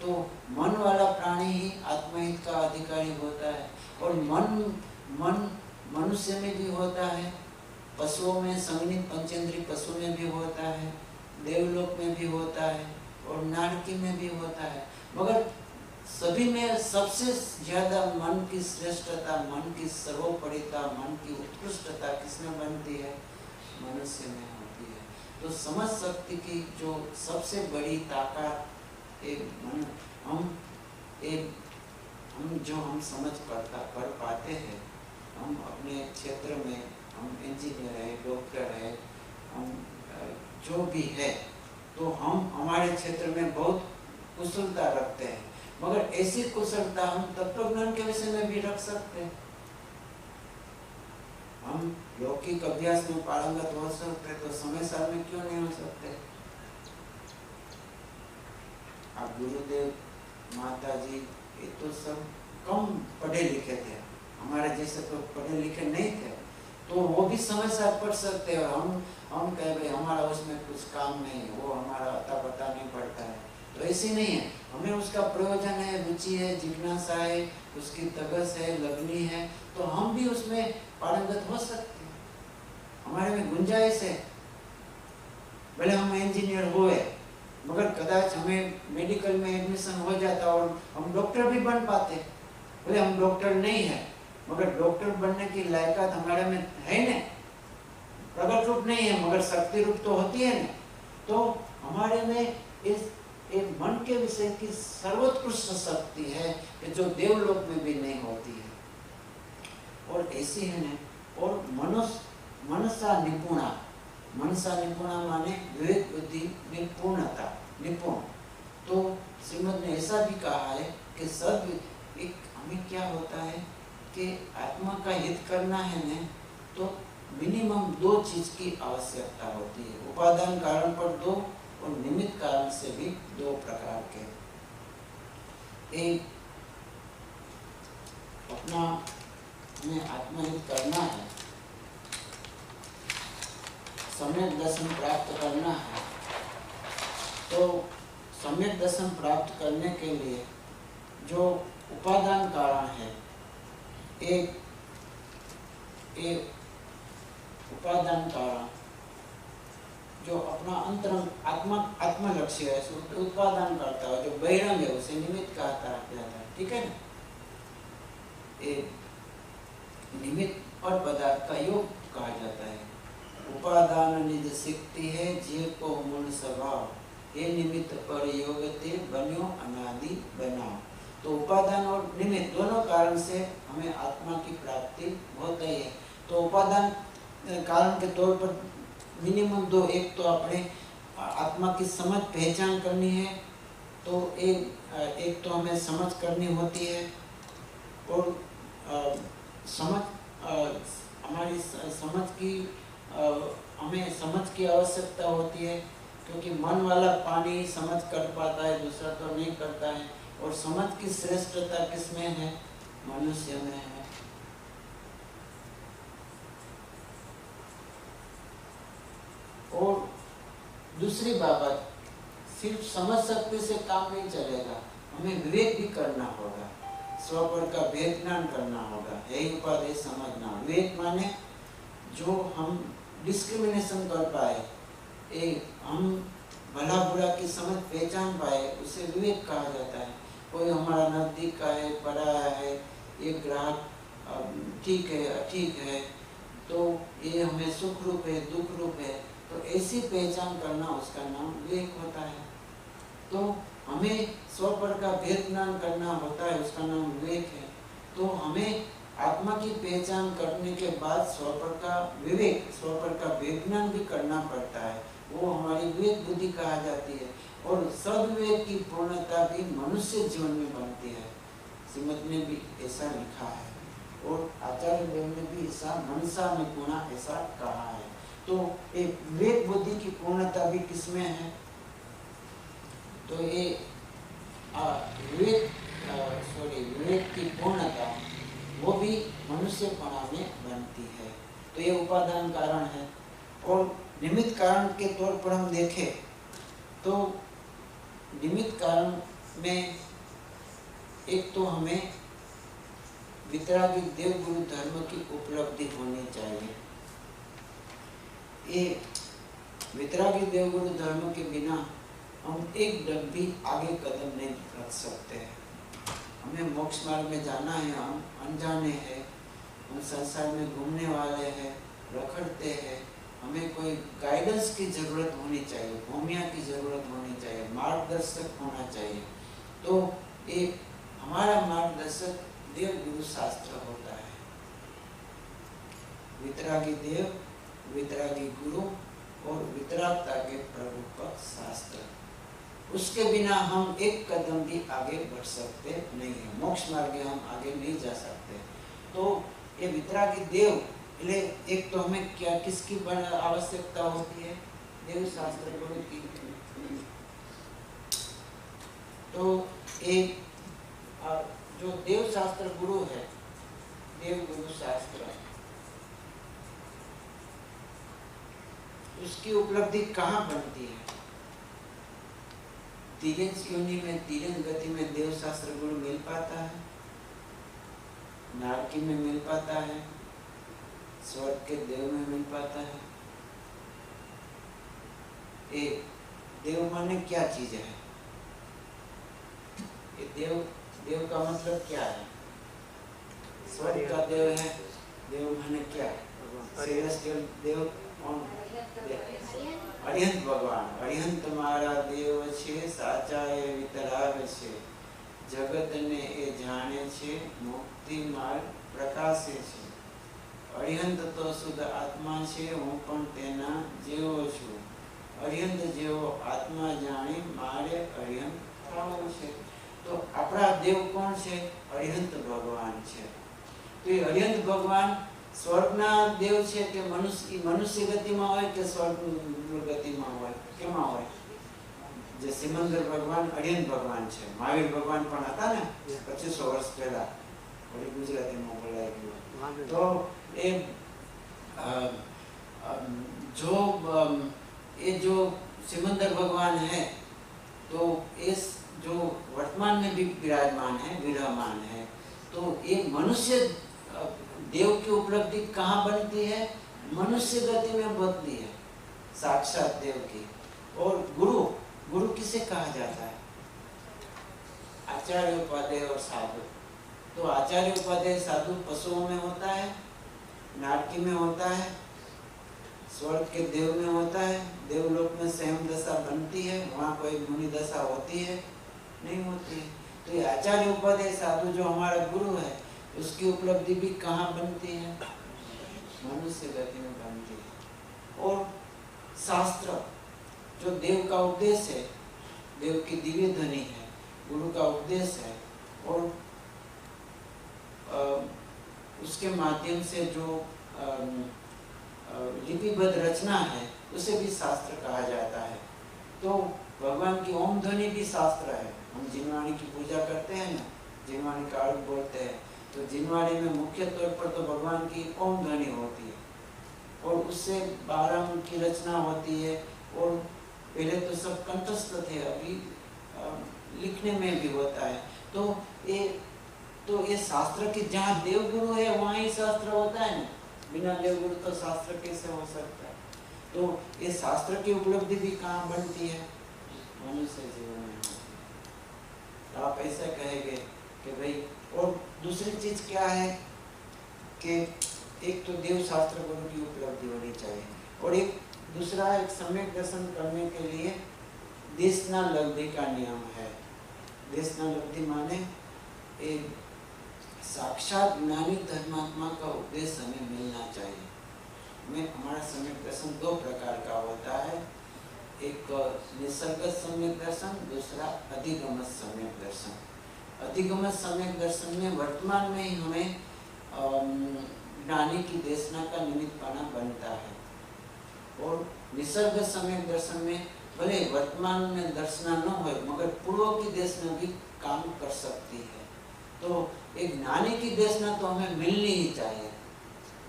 तो मन वाला प्राणी ही आत्महित का अधिकारी होता है। और मन मनुष्य में भी होता है, पशुओं में, संगीत पंचेंद्रीय पशु में भी होता है, देवलोक में भी होता है और नारकी में भी होता है, मगर सभी में सबसे ज्यादा मन की श्रेष्ठता, मन की सर्वोपरिता, मन की उत्कृष्टता किसमें बनती है? मनुष्य में होती है। तो समझ शक्ति की जो सबसे बड़ी ताकत हम समझ कर पाते हैं, हम अपने क्षेत्र में, हम इंजीनियर है, डॉक्टर है, हम जो भी है, तो हम हमारे क्षेत्र में बहुत कुशलता रखते हैं, मगर ऐसी कुशलता हम तत्वज्ञान के विषय में भी रख सकते हैं। हम लौकिक अभ्यास में पारंगत हो सकते, तो समय साल में क्यों नहीं हो सकते? आप गुरुदेव, माता जी, ये तो सब कम पढ़े लिखे थे, हमारे जैसे तो पढ़े लिखे नहीं थे, तो वो भी समय साथ पढ़ सकते हैं। हम कह भाई हमारा उसमें कुछ काम नहीं है, वो हमारा अता पता नहीं पड़ता है, तो ऐसी नहीं है। हमें उसका प्रयोजन है, रुचि है, जिज्ञासा है, उसकी तगस है, लगनी है, तो हम भी उसमें पारंगत हो सकते हैं। हमारे में गुंजाइश है। भले हम इंजीनियर हुए, मगर कदाच हमें मेडिकल में एडमिशन हो जाता और हम डॉक्टर भी बन पाते। भले हम डॉक्टर नहीं है, मगर डॉक्टर बनने की लायकात हमारे में है न, प्रगट रूप नहीं है मगर शक्ति रूप तो होती है न। तो हमारे में इस एक मन के विषय की सर्वोत्कृष्ट शक्ति है कि जो देवलोक में भी नहीं होती है, और ऐसी है न। और मनसा निपुणा, मनसा निपुणा माने विवेक बुद्धि निपुणता, निपुण। तो श्रीमद ने ऐसा भी कहा है कि सब एक हमें क्या होता है कि आत्मा का हित करना है न, तो मिनिमम 2 चीज की आवश्यकता होती है। उपादान कारण पर 2 और निमित्त कारण से भी 2 प्रकार के। एक अपना हमें आत्महित करना है, सम्यक दर्शन प्राप्त करना है, तो सम्यक दर्शन प्राप्त करने के लिए जो उपादान कारण है, एक उपादान कारण जो अपना अंतरंग आत्मा लक्ष्य है, उत्पादन करता है, जो बहिरंग है उसे निमित्त कहता जाता है। ठीक है ना? निमित्त और पदार्थ का योग कहा जाता है। उपादान निज सिक्ति है जीव को मूल स्वभाव, ये निमित्त पर योग ते बन्यो अनादि बनाओ। तो उपादान और निमित्त दोनों कारण से हमें आत्मा की प्राप्ति होती है। तो उपादान कारण के तौर पर मिनिमम 2, एक तो अपने आत्मा की समझ पहचान करनी है, तो एक तो हमें समझ करनी होती है, और समझ हमारी समझ की हमें समझ की आवश्यकता होती है, क्योंकि मन वाला पानी समझ कर पाता है, दूसरा तो नहीं करता है। और समझ की श्रेष्ठता किसमें है? मनुष्य में है। और दूसरी बात, सिर्फ समझ शक्ति से काम नहीं चलेगा, हमें विवेक भी करना होगा, स्वपर का भेद ज्ञान करना होगा। यही उपादेय समझना। विवेक माने जो हम डिस्क्रिमिनेशन कर पाए, हम भला बुरा की समझ पहचान पाए, उसे विवेक कहा जाता है। कोई हमारा नजदीक का है, पराया है, ये ग्राहक ठीक है, अठीक है, तो ये हमें सुख रूप है, दुख रूप है, तो ऐसी पहचान करना उसका नाम विवेक होता है। तो हमें स्वपर का भेद ज्ञान करना होता है, उसका नाम विवेक है। तो हमें आत्मा की पहचान करने के बाद स्वपर का विवेक, स्वपर का भेद ज्ञान भी करना पड़ता है, वो हमारी विवेक बुद्धि कहा जाती है। और सद्विवेक की पूर्णता भी मनुष्य जीवन में बनती है। श्रीमद ने भी ऐसा लिखा है, और आचार्य देव ने भी ऐसा मनसा निपुणा ऐसा कहा है। तो एक विवेक बुद्धि की पूर्णता भी किसमें है? तो ये विवेक की पूर्णता वो भी मनुष्यपना में बनती है। तो ये उपादान कारण है। और निमित्त कारण के तौर पर हम देखें तो निमित्त कारण में एक तो हमें वितरागी देव गुरु धर्म की उपलब्धि होनी चाहिए। ये वितरागी देवगुरु धर्म के बिना हम एक डग भी आगे कदम नहीं रख सकते हैं। हमें मोक्ष मार्ग में जाना है, हम अनजाने हैं, हम संसार में घूमने वाले हैं, रखड़ते हैं। हमें कोई गाइडेंस की जरूरत होनी चाहिए, भूमिया की जरूरत होनी चाहिए, मार्गदर्शक होना चाहिए। तो एक हमारा मार्गदर्शक देव गुरु शास्त्र होता है। वितरागी देव, वितरागी गुरु और वितरागता के प्रभु का शास्त्र, उसके बिना हम एक कदम भी आगे बढ़ सकते नहीं है। मोक्ष मार्ग में हम आगे नहीं जा सकते। तो ये वितरागी देव ले एक तो हमें क्या किसकी आवश्यकता होती है? देव शास्त्र गुरु की। तो एक जो देव शास्त्र गुरु है, देव गुरु शास्त्र, उसकी उपलब्धि कहाँ बनती है? तिर्यंस योनि में, तिर्यंस गति में देव शास्त्र गुरु मिल पाता है, नारकी में मिल पाता है, स्वर्ग के देव में मिल पाता है। एक देव माने क्या चीज है? ये देव का मतलब क्या है? स्वर्ग का देव है। देव माने क्या है? सेलेस्टियल देव कौन? अरिहंत भगवान। अरिहंत मारा देव छे, साचा ए वितराग छे, जगत ने ए जाने छे, मुक्ति मार्ग प्रकाशे छे। अरिहंत तो शुद्ध आत्मा छे, हूँ पण तेना जेवो छुं। अरिहंत जेवो आत्मा जाणी मारे अरिहंत थावुं छे। तो अपना देव कौन छे? अरिहंत भगवान छे। तो ये अरिहंत भगवान स्वर्गना देव छे के मनुष्य गतिमां होय के स्वर्ग गतिमां होय? केमां होय? जे सिमंदर भगवान अरिहंत भगवान छे। महावीर भगवान पण हता ने 2500 वर्ष पहला, वળી ગુજરાતીમાં બોલાઈ ગયું। તો એ जो सिमंदर भगवान है, तो इस जो वर्तमान में भी विराजमान है, विराजमान है, तो ये मनुष्य देव की उपलब्धि कहाँ बनती है? मनुष्य गति में बनती है, साक्षात देव की। और गुरु, गुरु किसे कहा जाता है? आचार्य, उपाध्याय और साधु। तो आचार्य, उपाध्याय, साधु पशुओं में होता है, नारकी में होता है, स्वर्ग के देव में होता है। देवलोक में स्वयं दशा बनती है, वहाँ कोई मुनि दशा होती है? नहीं होती। तो ये आचार्य, उपाध्याय, साधु जो हमारा गुरु है, उसकी उपलब्धि भी कहाँ बनती है? मनुष्य गति में बनती है। और शास्त्र जो देव का उपदेश है, देव की दिव्य ध्वनि है, गुरु का उपदेश है, और उसके माध्यम से जो लिपिबद्ध रचना है, उसे भी शास्त्र कहा जाता है। तो भगवान की ओम ध्वनि भी शास्त्र है। हम जिनवाणी की पूजा करते हैं ना, जिनवाणी का अर्थ बोलते हैं, तो जिनवाणी में मुख्य तौर पर तो भगवान की ओम ध्वनि होती है, और उससे 12 अंग की रचना होती है। और पहले तो सब कंठस्थ थे, अभी लिखने में भी होता है। तो ये शास्त्र की जहाँ देव गुरु है, वहाँ ही शास्त्र होता है ना। बिना देव गुरु तो शास्त्र कैसे हो सकता है? तो ये शास्त्र की उपलब्धि भी कहाँ बनती है? मनुष्य जीवन में होती है। तो आप ऐसा कहेंगे कि भाई, और दूसरी चीज क्या है कि एक तो देव शास्त्र गुरु की उपलब्धि होनी चाहिए, और एक दूसरा, एक सम्यक दर्शन करने के लिए देशना लब्धि का नियम है। देशना लब्धि माने एक साक्षात ज्ञानी धर्मात्मा का उपदेश हमें मिलना चाहिए। हमारा सम्यक दर्शन 2 प्रकार का होता है, एक निसर्गत सम्यक दर्शन, दूसरा अधिगमत सम्यक दर्शन। अधिगमत सम्यक दर्शन में वर्तमान में ही हमें ज्ञानी की देशना का निमित्त पाना बनता है, और निसर्गत सम्यक दर्शन में भले वर्तमान में दर्शना न हो, मगर पूर्व की देशना भी काम कर सकती है। तो एक ज्ञानी की देशना तो हमें मिलनी ही चाहिए।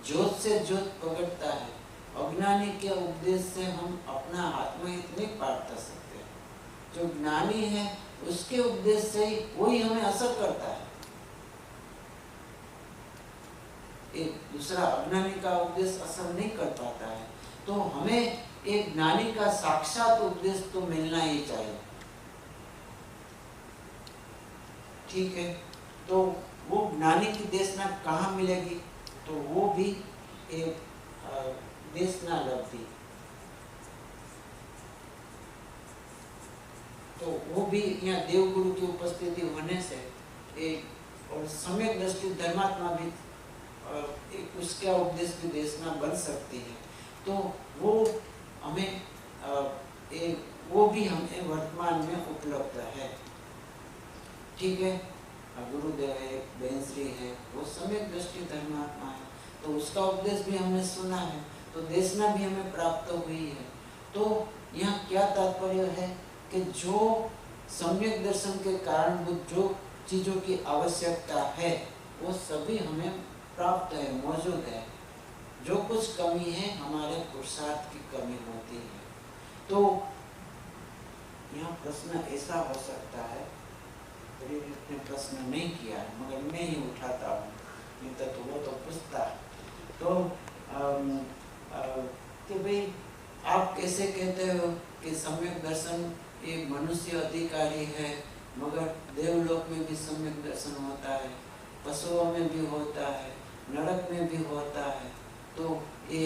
ज्योत से ज्योत प्रकटता है, अज्ञानी के उपदेश से हम अपना आत्महित नहीं पाट सकते। जो ज्ञानी है उसके उपदेश से ही वही हमें असर करता है। एक दूसरा अज्ञानी का उपदेश असर नहीं कर पाता है। तो हमें एक ज्ञानी का साक्षात उपदेश तो मिलना ही चाहिए। ठीक है, तो वो ज्ञानी की देशना कहाँ मिलेगी? तो वो भी एक देशना लब्धि, तो वो भी यहाँ देवगुरु की उपस्थिति होने से एक और सम्यक दृष्टि धर्मात्मा भी एक उसका उपदेश भी देशना बन सकती है। तो वो हमें वो भी हमें वर्तमान में उपलब्ध है। ठीक है, गुरुदेव है, बेंश्री है, वो सम्यक दृष्टि धर्मात्मा है, तो उसका उपदेश भी हमने सुना है, तो देशना भी हमें प्राप्त हुई है। तो यहाँ क्या तात्पर्य है कि जो सम्यक दर्शन के कारण जो चीजों की आवश्यकता है वो सभी हमें प्राप्त है, मौजूद है। जो कुछ कमी है हमारे पुरुषार्थ की कमी होती है। तो यहाँ प्रश्न ऐसा हो सकता है, ने प्रश्न नहीं किया है मगर मैं ही उठाता हूँ, नहीं तो वो तो पूछता। तो कि भाई आप कैसे कहते हो कि सम्यक दर्शन एक मनुष्य अधिकारी है, मगर देवलोक में भी सम्यक दर्शन होता है, पशुओं में भी होता है, नरक में भी होता है, तो ये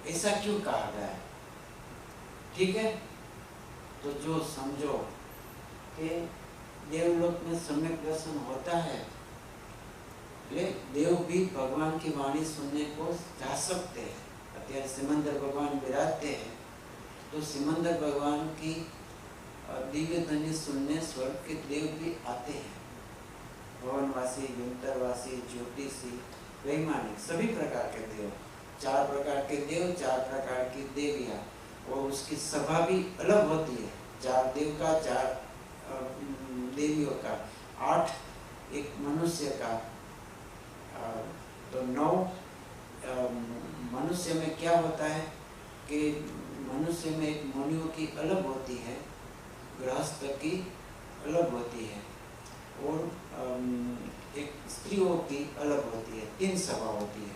ऐसा क्यों कहा गया है? ठीक है, तो जो समझो कि देवलोक में सम्यक दर्शन होता है, देव भी भगवान की वाणी सुनने को जा सकते हैं। अत्यार सिमंदर भगवान विराजते हैं, तो सिमंदर भगवान की दिव्य ध्वनि सुनने स्वर्ग के देव भी आते हैं। भवनवासी, युंतरवासी, ज्योतिषी, वैमानिक, सभी प्रकार के देव, 4 प्रकार के देव, 4 प्रकार की देवियाँ, और उसकी सभा भी अलग होती है। 4 देव का, 4 देवियों का, 8 एक मनुष्य का, तो 9 मनुष्य में क्या होता है कि मनुष्य में एक मुनियों की अलग होती है, गृहस्थ की अलग होती है, और एक स्त्रियों की अलग होती है। 3 सभा होती है।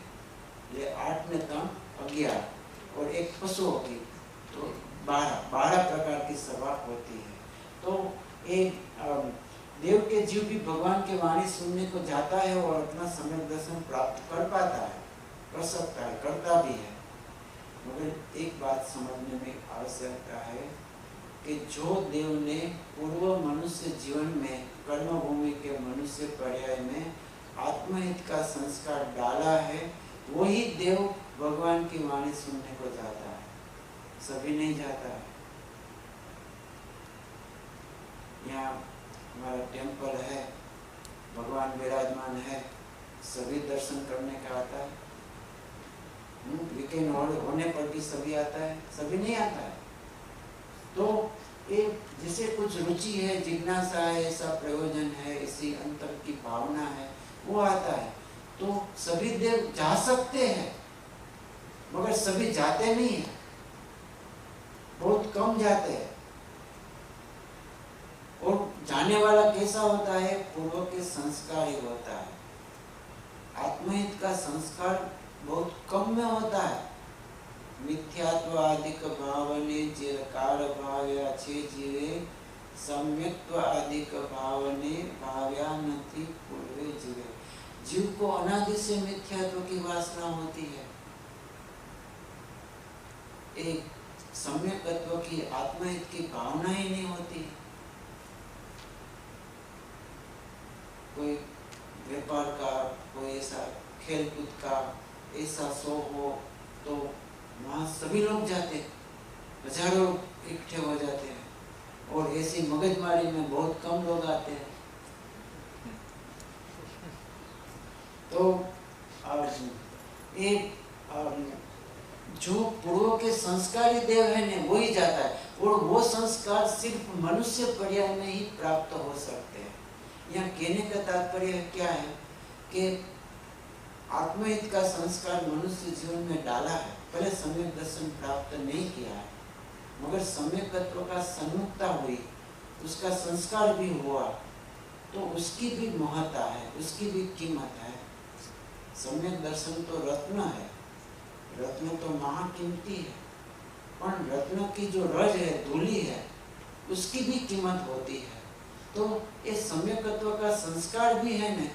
ये 8 में 3 11, और एक पशुओं की तो 12 प्रकार की सभा होती है। तो एक देव के जीव भी भगवान के वाणी सुनने को जाता है और अपना सम्यक दर्शन प्राप्त कर पाता है, कर सकता है, करता भी है। मगर एक बात समझने में आवश्यकता है कि जो देव ने पूर्व मनुष्य जीवन में कर्मभूमि के मनुष्य पर्याय में आत्महित का संस्कार डाला है, वही देव भगवान की वाणी सुनने को जाता है, सभी नहीं जाता है। यहाँ हमारा टेम्पल है, भगवान विराजमान है, सभी दर्शन करने का आता है। वीकेंड होने पर भी सभी आता है, सभी नहीं आता है। तो एक जैसे कुछ रुचि है, जिज्ञासा है, ऐसा प्रयोजन है, ऐसी अंतर की भावना है, वो आता है। तो सभी देव जा सकते हैं, मगर सभी जाते नहीं है, बहुत कम जाते हैं। और जाने वाला कैसा होता है? पूर्व के संस्कार ही होता है। आत्महित का संस्कार बहुत कम में होता है। मिथ्यात्व आदिक भावने चिरकाल भाव्या छे जीवे, सम्यक्त्व आदिक भावने भाव्या नथी पूर्वे जीवे। जीव को अनादि से मिथ्यात्व की वासना होती है, एक सम्यकत्व की, आत्महित की भावना ही नहीं होती। कोई व्यापार का, कोई ऐसा खेलकूद का ऐसा शो हो तो वहाँ सभी लोग जाते, हजारों इकट्ठे हो जाते हैं, और ऐसी मगजमारी में बहुत कम लोग आते हैं। तो एक जो पूर्व के संस्कारी देव है ने वो ही जाता है, और वो संस्कार सिर्फ मनुष्य पर्याय में ही प्राप्त हो सकते हैं। यहाँ कहने का तात्पर्य क्या है कि आत्महित का संस्कार मनुष्य जीवन में डाला है, पहले सम्यक दर्शन प्राप्त नहीं किया है, मगर सम्यकत्व का सन्मुखता हुई, उसका संस्कार भी हुआ, तो उसकी भी महत्ता है, उसकी भी कीमत है। सम्यक दर्शन तो रत्न है, रत्न तो महाकीमती है। पर रत्न की जो रज है, धूली है, उसकी भी कीमत होती है। तो ये सम्यकत्व का संस्कार भी है न,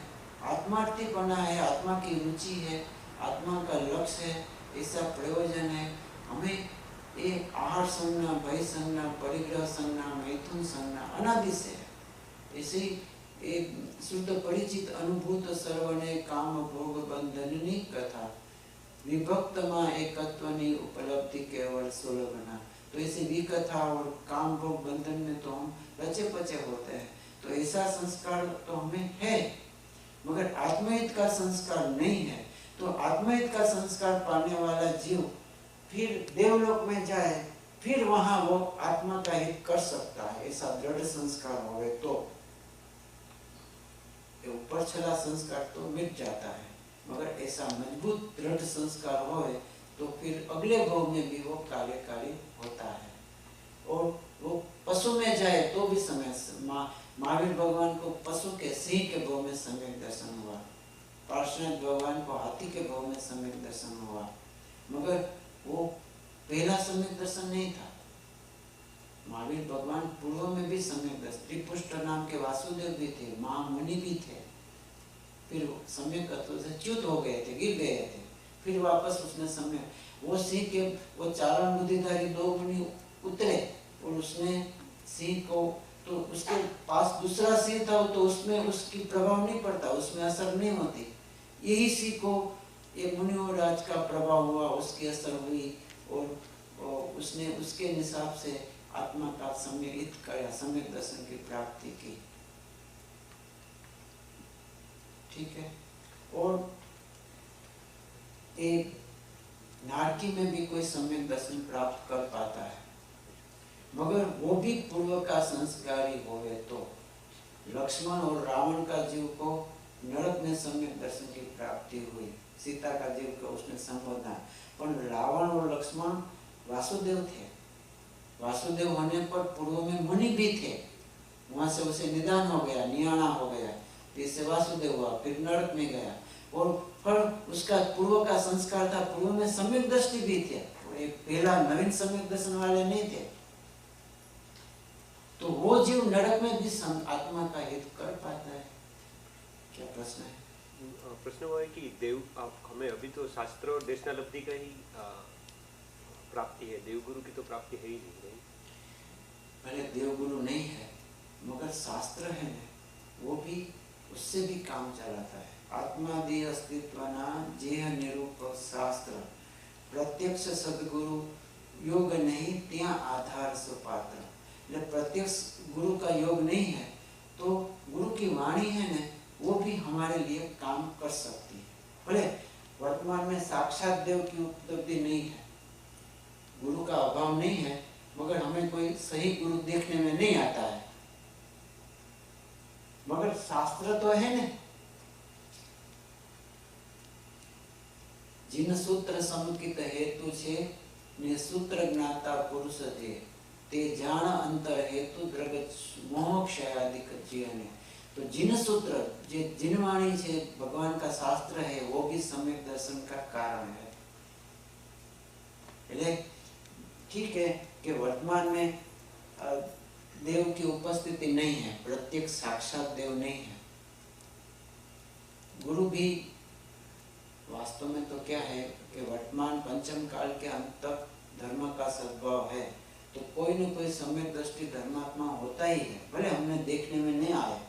आत्मार्थीपना है, आत्मा की रुचि है, आत्मा का लक्ष्य है, ऐसा प्रयोजन है। हमें ये आहार संज्ञा, भय संज्ञा, परिग्रह संज्ञा, मैथुन संज्ञा अनादि से है। ऐसे एक शुद्ध परिचित अनुभूत सर्वने काम भोग बंधननी कथा विभक्त मां एकत्वनी उपलब्धि केवल सुलभना। तो ऐसे विकथा और काम भोग बंधन में तो हम रचे पचे होते हैं। तो ऐसा संस्कार तो हमें है, मगर आत्महित का संस्कार नहीं है। तो आत्महित का संस्कार पाने वाला जीव फिर देवलोक में जाए, फिर वहां वो आत्मा का हित कर सकता है, ऐसा दृढ़ संस्कार होवे तो। ऊपर छला संस्कार तो मिट जाता है, मगर ऐसा मजबूत दृढ़ संस्कार होवे तो फिर अगले भोग में भी वो कार्यकारी होता है। और वो पशु में जाए तो भी समय महावीर भगवान को पशु के, सिंह के भोग में सम्यक दर्शन हुआ, पार्श्वनाथ भगवान को हाथी के भोग में सम्यक दर्शन हुआ, मगर वो पहला सम्यक दर्शन नहीं था। महावीर भगवान पूर्व में भी सम्यक दर्शन, त्रिपुष्ट नाम के वासुदेव भी थे, महामुनि भी थे, फिर सम्यक से च्युत हो गए थे, गिर गए थे, फिर वापस उसने सम्यक, वो सिंह के वो चारण बुद्धिधारी दो मुनि उतरे और उसने सिंह को, तो उसके पास दूसरा सिंह था तो उसमें उसकी प्रभाव नहीं पड़ता, उसमें असर नहीं होती। यही सिंह को एक मुनियों राज का प्रभाव हुआ, उसकी असर हुई और उसने उसके हिसाब से आत्मा का सम्यक किया, सम्यक दर्शन की प्राप्ति की। ठीक है। और एक नारकी में भी कोई सम्यक दर्शन प्राप्त कर पाता है, मगर वो भी पूर्व का संस्कारी होवे तो। लक्ष्मण और रावण का जीव को नरक में सम्यक दर्शन की प्राप्ति हुई, सीता का जीव को उसने संबोधा, पर रावण और लक्ष्मण वासुदेव थे। वासुदेव होने पर पूर्व में मुनि भी थे, वहां से उसे निदान हो गया, नियाणा हो गया, इससे वासुदेव हुआ, फिर नरक में गया। और पर उसका पूर्व का संस्कार था, पूर्व में सम्यक दृष्टि भी थे, एक पहला नवीन सम्यक दर्शन वाले नहीं थे। तो वो जीव नरक में भी आत्मा का हित कर पाता है। क्या प्रश्न है? प्रश्न वो है कि देव, आप हमें अभी तो शास्त्र और देशनालब्धि का ही प्राप्ति है, देवगुरु की तो प्राप्ति है ही नहीं। पहले देवगुरु नहीं है, मगर शास्त्र है ना, वो भी उससे भी काम चलाता है। आत्मादि अस्तित्वना जेह निरूप शास्त्र, प्रत्यक्ष सदगुरु योग नहीं त्या आधार सुपात्र। प्रत्यक्ष गुरु का योग नहीं है तो गुरु की वाणी है ना, वो भी हमारे लिए काम कर सकती है। भले वर्तमान में साक्षात देव की उपलब्धि नहीं है, गुरु का अभाव नहीं है, मगर हमें कोई सही गुरु देखने में नहीं आता है, मगर शास्त्र तो है ना। जिन सूत्र समुचित हेतु छे ने सूत्र ज्ञाता पुरुष जे, ते जान अंतर हेतु द्रग मोह क्षयादिक जीवने। तो जिन सूत्र, जिन वाणी से भगवान का शास्त्र है, वो भी सम्यक दर्शन का कारण है। ठीक है कि वर्तमान में देव की उपस्थिति नहीं है, प्रत्येक साक्षात देव नहीं है। गुरु भी वास्तव में तो क्या है कि वर्तमान पंचम काल के अंत तक धर्म का सद्भाव है, तो कोई न कोई सम्यक दृष्टि धर्मात्मा होता ही है, भले हमने देखने में नहीं आए,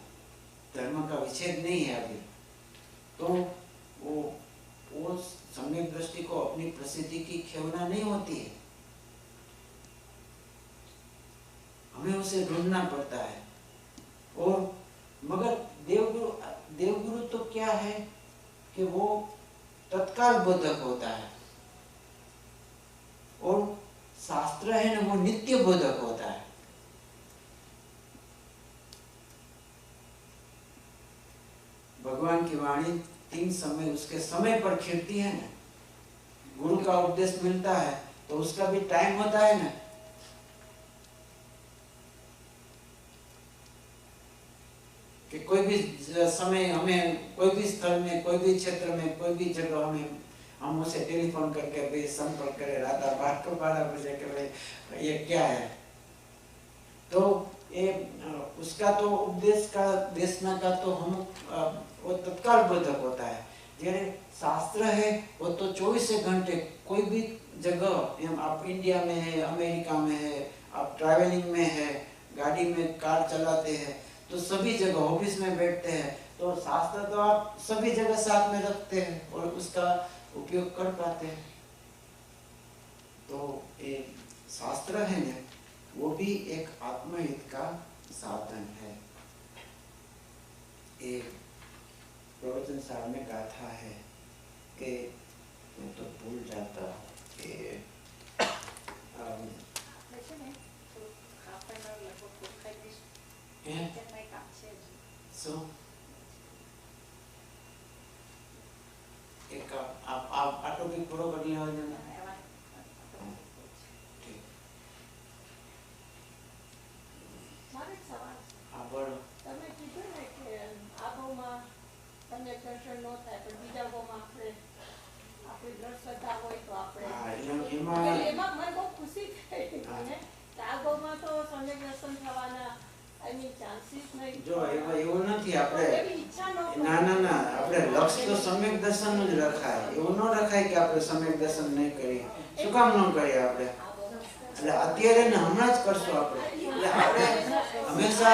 धर्म का विच्छेद नहीं है अभी, तो वो सम्यक दृष्टि को अपनी प्रसिद्धि की खेवना नहीं होती है, हमें उसे ढूंढना पड़ता है। और मगर देवगुरु तो क्या है कि वो तत्काल बोधक होता है, और शास्त्र है ना, वो नित्य बोधक होता है। भगवान की वाणी 3 समय उसके समय पर खिलती है ना। गुरु का उपदेश मिलता है तो उसका भी टाइम होता है ना। कि कोई भी समय हमें, कोई भी स्थल में, कोई भी क्षेत्र में, कोई भी जगह हम उसे टेलीफोन करके भाई संपर्क करे रात 12 बजे के भाई ये क्या है। तो ये उसका तो उपदेश का देशना का तो हम वो तत्काल बोधक होता है। जैसे शास्त्र है वो तो 24 घंटे कोई भी जगह, आप इंडिया में है, अमेरिका में है, आप ट्रैवलिंग में है, गाड़ी में कार चलाते हैं, तो सभी जगह ऑफिस में बैठते हैं, तो शास्त्र तो आप सभी जगह साथ में रखते हैं और उसका उपयोग कर पाते हैं। तो ये शास्त्र है ना, वो भी एक आत्महित का साधन है। एक प्रवचन साहब में गाथा है कि मैं तो भूल जाता कि एक आप आटो भी पूरा कर लिया हो लक्ष्य तो सम्यक दर्शन ज रखाय, એવું ન રખાય કે આપણે सम्यक दर्शन नहीं કરીએ। શું કામ ન કરીએ આપણે? એટલે અત્યારે ને હમણાં જ કરશું આપણે। એટલે આપણે હંમેશા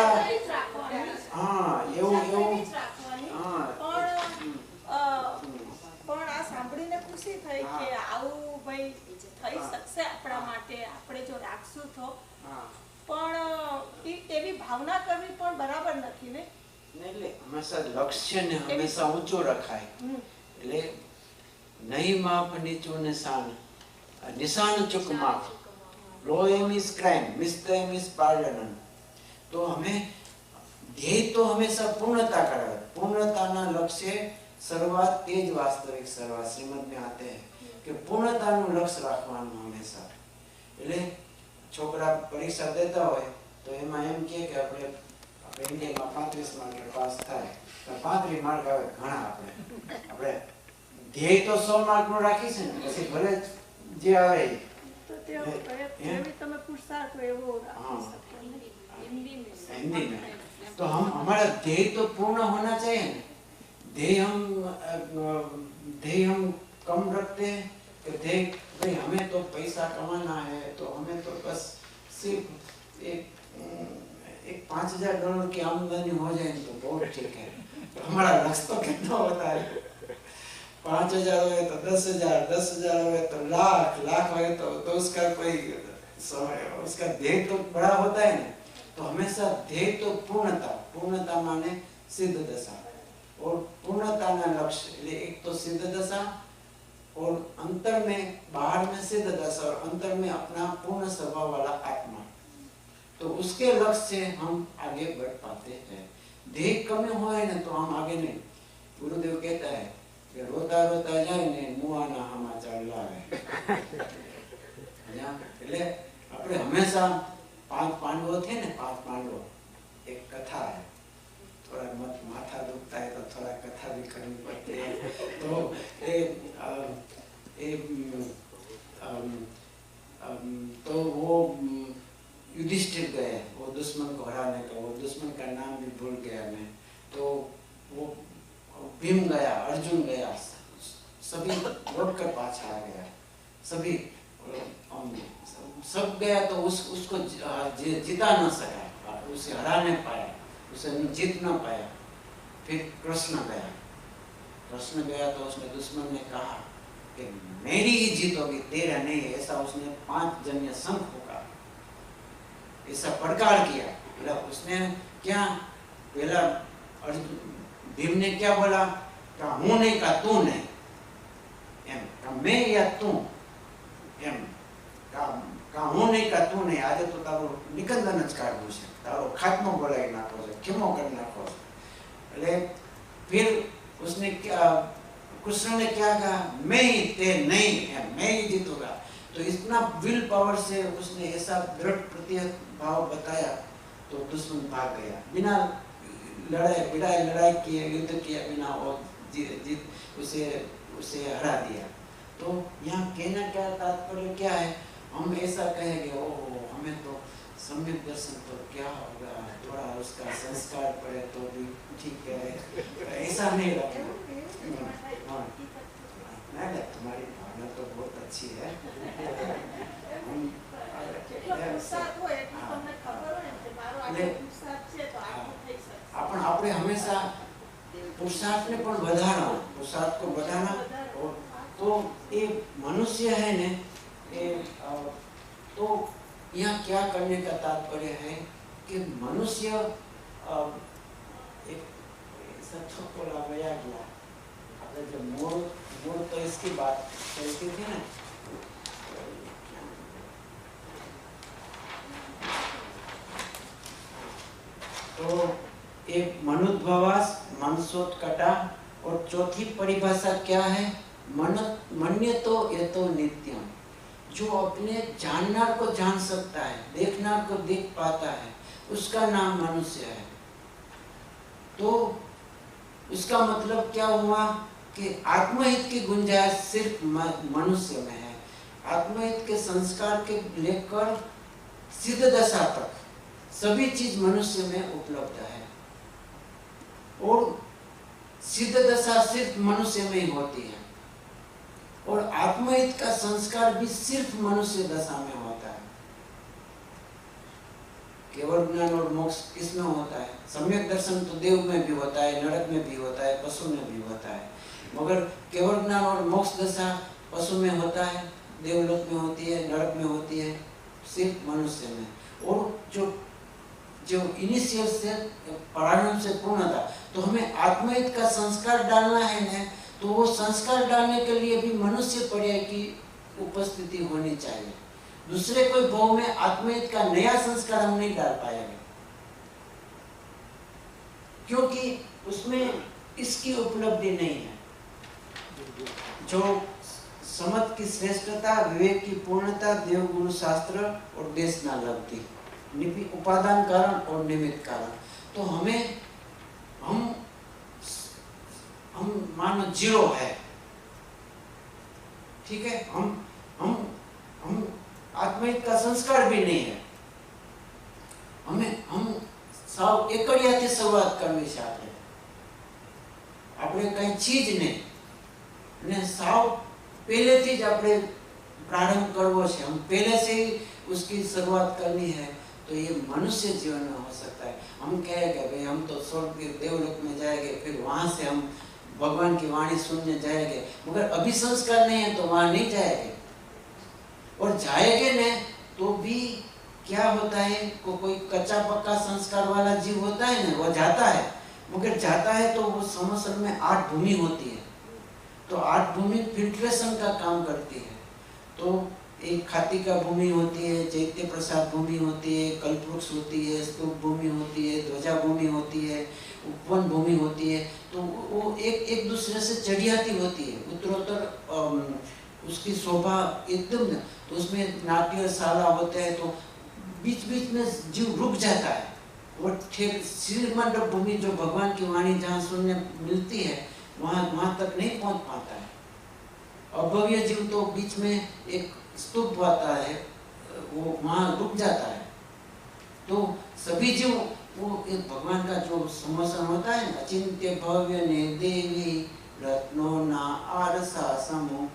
એવું પણ આ સાંભળીને ખુશી થઈ કે આવું ભાઈ થઈ શકશે આપણા માટે, આપણે જો રાખશું તો। પણ એવી ભાવના કરવી પણ બરાબર નથી ને। એટલે હંમેશા લક્ષ્ય ને હંમેશા ઊંચો રખાય। એટલે નહીં માફ નીચું નિશાન, નિશાન ચૂક માફ, લો એમ ઇઝ ક્રાइम, મિસ્ટેક ઇઝ પાર્ડન। तो हमें ध्येय तो हमेशा पूर्णता करावे। पूर्णताना लक्ष्य सर्वात तेज वास्तविक सर्वात श्रीमद में आते हैं कि पूर्णताનું લક્ષ્ય રાખવાનું હંમેશા। એટલે છોકરા પરીક્ષા દેતા હોય તો એમાં એમ કહે કે આપણે इंडिया में 35 मार्क पास थाय तो 35 मार्क आवे घणा। આપણે ध्येय तो 100 मार्क નો રાખી છે ને, પછી ભલે જે આવે તો તે એવી તમે પુરસાદ એવો રાખી શકો हिंदी में। तो हम हमारा ध्येय तो पूर्ण होना चाहिए ना। ध्येय हम कम रखते हैं कि ध्येय भाई हमें तो पैसा कमाना है, तो हमें तो बस सिर्फ एक $5000 की आमदनी हो जाए तो बहुत ठीक है। तो हमारा लक्ष्य तो कितना होता है? 5000 हो तो 10,000, 10,000 हो तो लाख, लाख हो तो उसका कोई उसका ध्येय तो बड़ा होता है ना। तो हमेशा ध्येय तो पूर्णता, पूर्णता माने सिद्ध दशा, और पूर्णता ना लक्ष्य एक तो सिद्ध दशा और अंतर में, बाहर में सिद्ध दशा और अंतर में अपना पूर्ण स्वभाव वाला आत्मा। तो उसके लक्ष्य से हम आगे बढ़ पाते हैं। ध्येय कमी होए ना तो हम आगे नहीं। गुरुदेव कहता है कि रोता रोता जाए ने मुआना समाचार लावे। એટલે આપણે હંમેશા 5 પાંડવો थे ને, 5 પાંડવો, एक कथा है, थोड़ा माथा दुखता है तो थोड़ा कथा भी करनी पड़ती है। तो तो वो युधिष्ठिर गए, वो दुश्मन को हराने का, वो दुश्मन का नाम भी भूल गया मैं। तो वो भीम गया, अर्जुन गया, सभी लौट कर पाछा आ गया, सभी सब गया तो उसको जिता न सका, उसे हरा नहीं पाया, उसे जीत न पाया। फिर कृष्ण गया, कृष्ण गया तो उसने दुश्मन ने कहा कि मेरी ही जीत होगी, तेरा नहीं। ऐसा उसने 5 जन्य शंख फूका, ऐसा प्रकार किया। मतलब उसने क्या, पहला भीम ने क्या बोला, कहा हूं नहीं, का तू नहीं, एम का मैं या तू, एम का हूं नहीं, का तू नहीं। आज तो तारो निकंदन ज काढવું છે, તારો ખાત્મો બોલાવી નાખો છે, કેમો કરી નાખો છે। એટલે फिर उसने क्या, कृष्ण ने क्या कहा, मैं ही, ते नहीं है, मैं ही जीतूंगा। तो इतना विल पावर से उसने ऐसा दृढ़ प्रत्यय भाव बताया तो दुश्मन भाग गया, बिना लड़ाई किए, युद्ध किए बिना वो जीत उसे हरा दिया। तो यहाँ कहना क्या तात्पर्य क्या है, हम ऐसा कहेंगे ओहो हमें तो सम्यक दर्शन तो क्या होगा, थोड़ा उसका संस्कार पड़े तो भी ठीक है, ऐसा नहीं रखना। हाँ नहीं, तुम्हारी भावना तो बहुत अच्छी है। આપણે હંમેશા પુરુષાર્થને પણ વધારવા, પુરુષાર્થ को बढ़ाना। और तो ये मनुष्य है ने तो यहाँ क्या करने का तात्पर्य है कि मनुष्य एक थोड़ा गया गया अपने जो मूल तो इसकी बात चलती थी ना, तो एक मनुद्भवास, मनसोत्कटा, और चौथी परिभाषा क्या है, मन्य तो ये तो नित्यम, जो अपने जाननार को जान सकता है, देखनार को देख पाता है, उसका नाम मनुष्य है। तो उसका मतलब क्या हुआ कि आत्महित की गुंजाइश सिर्फ मनुष्य में है। आत्महित के संस्कार के लेकर सिद्ध दशा तक सभी चीज मनुष्य में उपलब्ध है, और सिद्ध दशा सिर्फ मनुष्य में ही होती है, और आत्महित का संस्कार भी सिर्फ मनुष्य दशा में होता है। केवल ज्ञान और मोक्ष किसमें होता है? सम्यक दर्शन तो देव में भी होता है, नरक में भी होता है, पशु में भी होता है, मगर केवल ज्ञान और मोक्ष दशा पशु में होता है, देवलोक में होती है, नरक में होती है, सिर्फ मनुष्य में। और जो इनिशियल से प्रारंभ से पूर्ण था, तो हमें आत्महित का संस्कार डालना है ना, तो वो संस्कार डालने के लिए भी मनुष्य पर्याय की उपस्थिति होनी चाहिए। दूसरे कोई भाव में आत्महित का नया संस्कार हम नहीं डाल पाएंगे, क्योंकि उसमें इसकी उपलब्धि नहीं है। जो समझ की श्रेष्ठता, विवेक की पूर्णता, देव गुरु शास्त्र और देश ना लगती, उपादान कारण और निमित्त कारण। तो हम मानो जीरो है, ठीक है, हम आत्महित का संस्कार भी नहीं है, हम साव एकड़ियाથી શરૂઆત કરવી છે। આપણે કઈ ચીજ નહીં ને સાવ પહેલેથી જ આપણે प्रारंभ करવો છે, हम पहले से ही उसकी शुरुआत करनी है। तो ये मनुष्य जीवन में हो सकता है। हम कहेंगे भाई हम तो स्वर्ग के देवलोक में जाएंगे, फिर वहां से हम भगवान की वाणी सुनने जाएंगे, मगर अभी संस्कार नहीं है तो वहां नहीं जाएंगे, और जाएंगे न तो भी क्या होता है, कोई कच्चा पक्का संस्कार वाला जीव होता है ना, वो जाता है, मगर जाता है तो वो समस्या में 8 भूमि होती है, तो 8 भूमि फिल्ट्रेशन का काम करती है। तो एक खातिका भूमि होती है, चैत्य प्रसाद भूमि होती है, कल्पवृक्ष होती है, स्तूप भूमि होती है, ध्वजा भूमि होती है, उपवन भूमि होती है। तो वो एक दूसरे से चढ़ियाती होती है, उत्तरोत्तर उसकी शोभा एकदम। तो उसमें नाट्यशाला होते हैं, तो बीच बीच में जीव रुक जाता है, और श्रीमंडप भूमि जो भगवान की वाणी जहाँ सुनने मिलती है वहाँ तक नहीं पहुँच पाता है। अभव्य जीव तो बीच में एक स्तूप होता है, वो वहाँ रुक जाता है। तो सभी जीव वो एक भगवान का जो समोसन होता है, अचिंत्य भव्य ने देवी रत्नो ना आरसा समो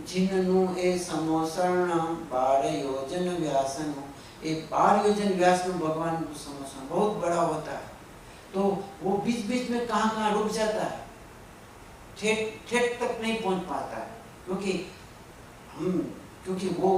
जिन्नु ए समोसर्ण 12 योजन व्यासनु। ये 12 योजन व्यास में भगवान का समोसन बहुत बड़ा होता है। तो वो बीच बीच में कहाँ रुक जाता है, ठेठ तक नहीं पहुंच पाता है, क्योंकि वो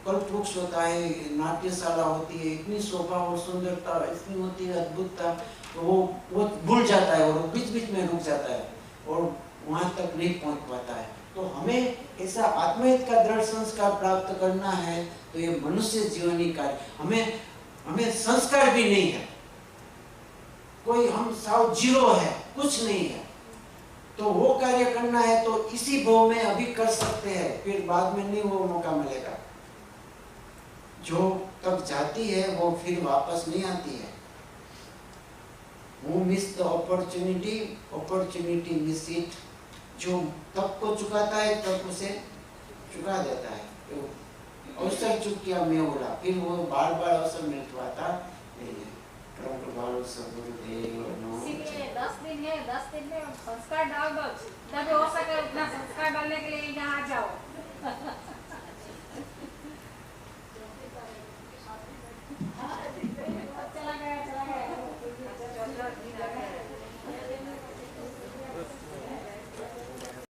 कल्पवृक्ष होता है, नाट्यशाला होती है, इतनी शोभा और सुंदरता इतनी होती है, अद्भुतता, तो वो भूल जाता है और बीच बीच में रुक जाता है और वहां तक नहीं पहुंच पाता है। तो हमें ऐसा आत्महित का दृढ़ संस्कार प्राप्त करना है, तो ये मनुष्य जीवनी कार्य। हमें संस्कार भी नहीं है, कोई हम साव जीरो है, कुछ नहीं है, तो वो कार्य करना है तो इसी भाव में अभी कर सकते हैं, फिर बाद में नहीं वो मौका मिलेगा। जो तब जाती है वो फिर वापस नहीं आती है। Who miss the opportunity miss it जो तप को चुकाता है तप उसे चुका देता है। तो अवसर चुक गया मैं बोला, फिर वो बार बार अवसर मिल पाता नहीं है। परम कृपालु सद्गुरुदेव नमो। इसीलिए 10 दिन है, 10 दिन में संस्कार डाल दो, जब हो सके उतना संस्कार डालने के लिए यहाँ जाओ।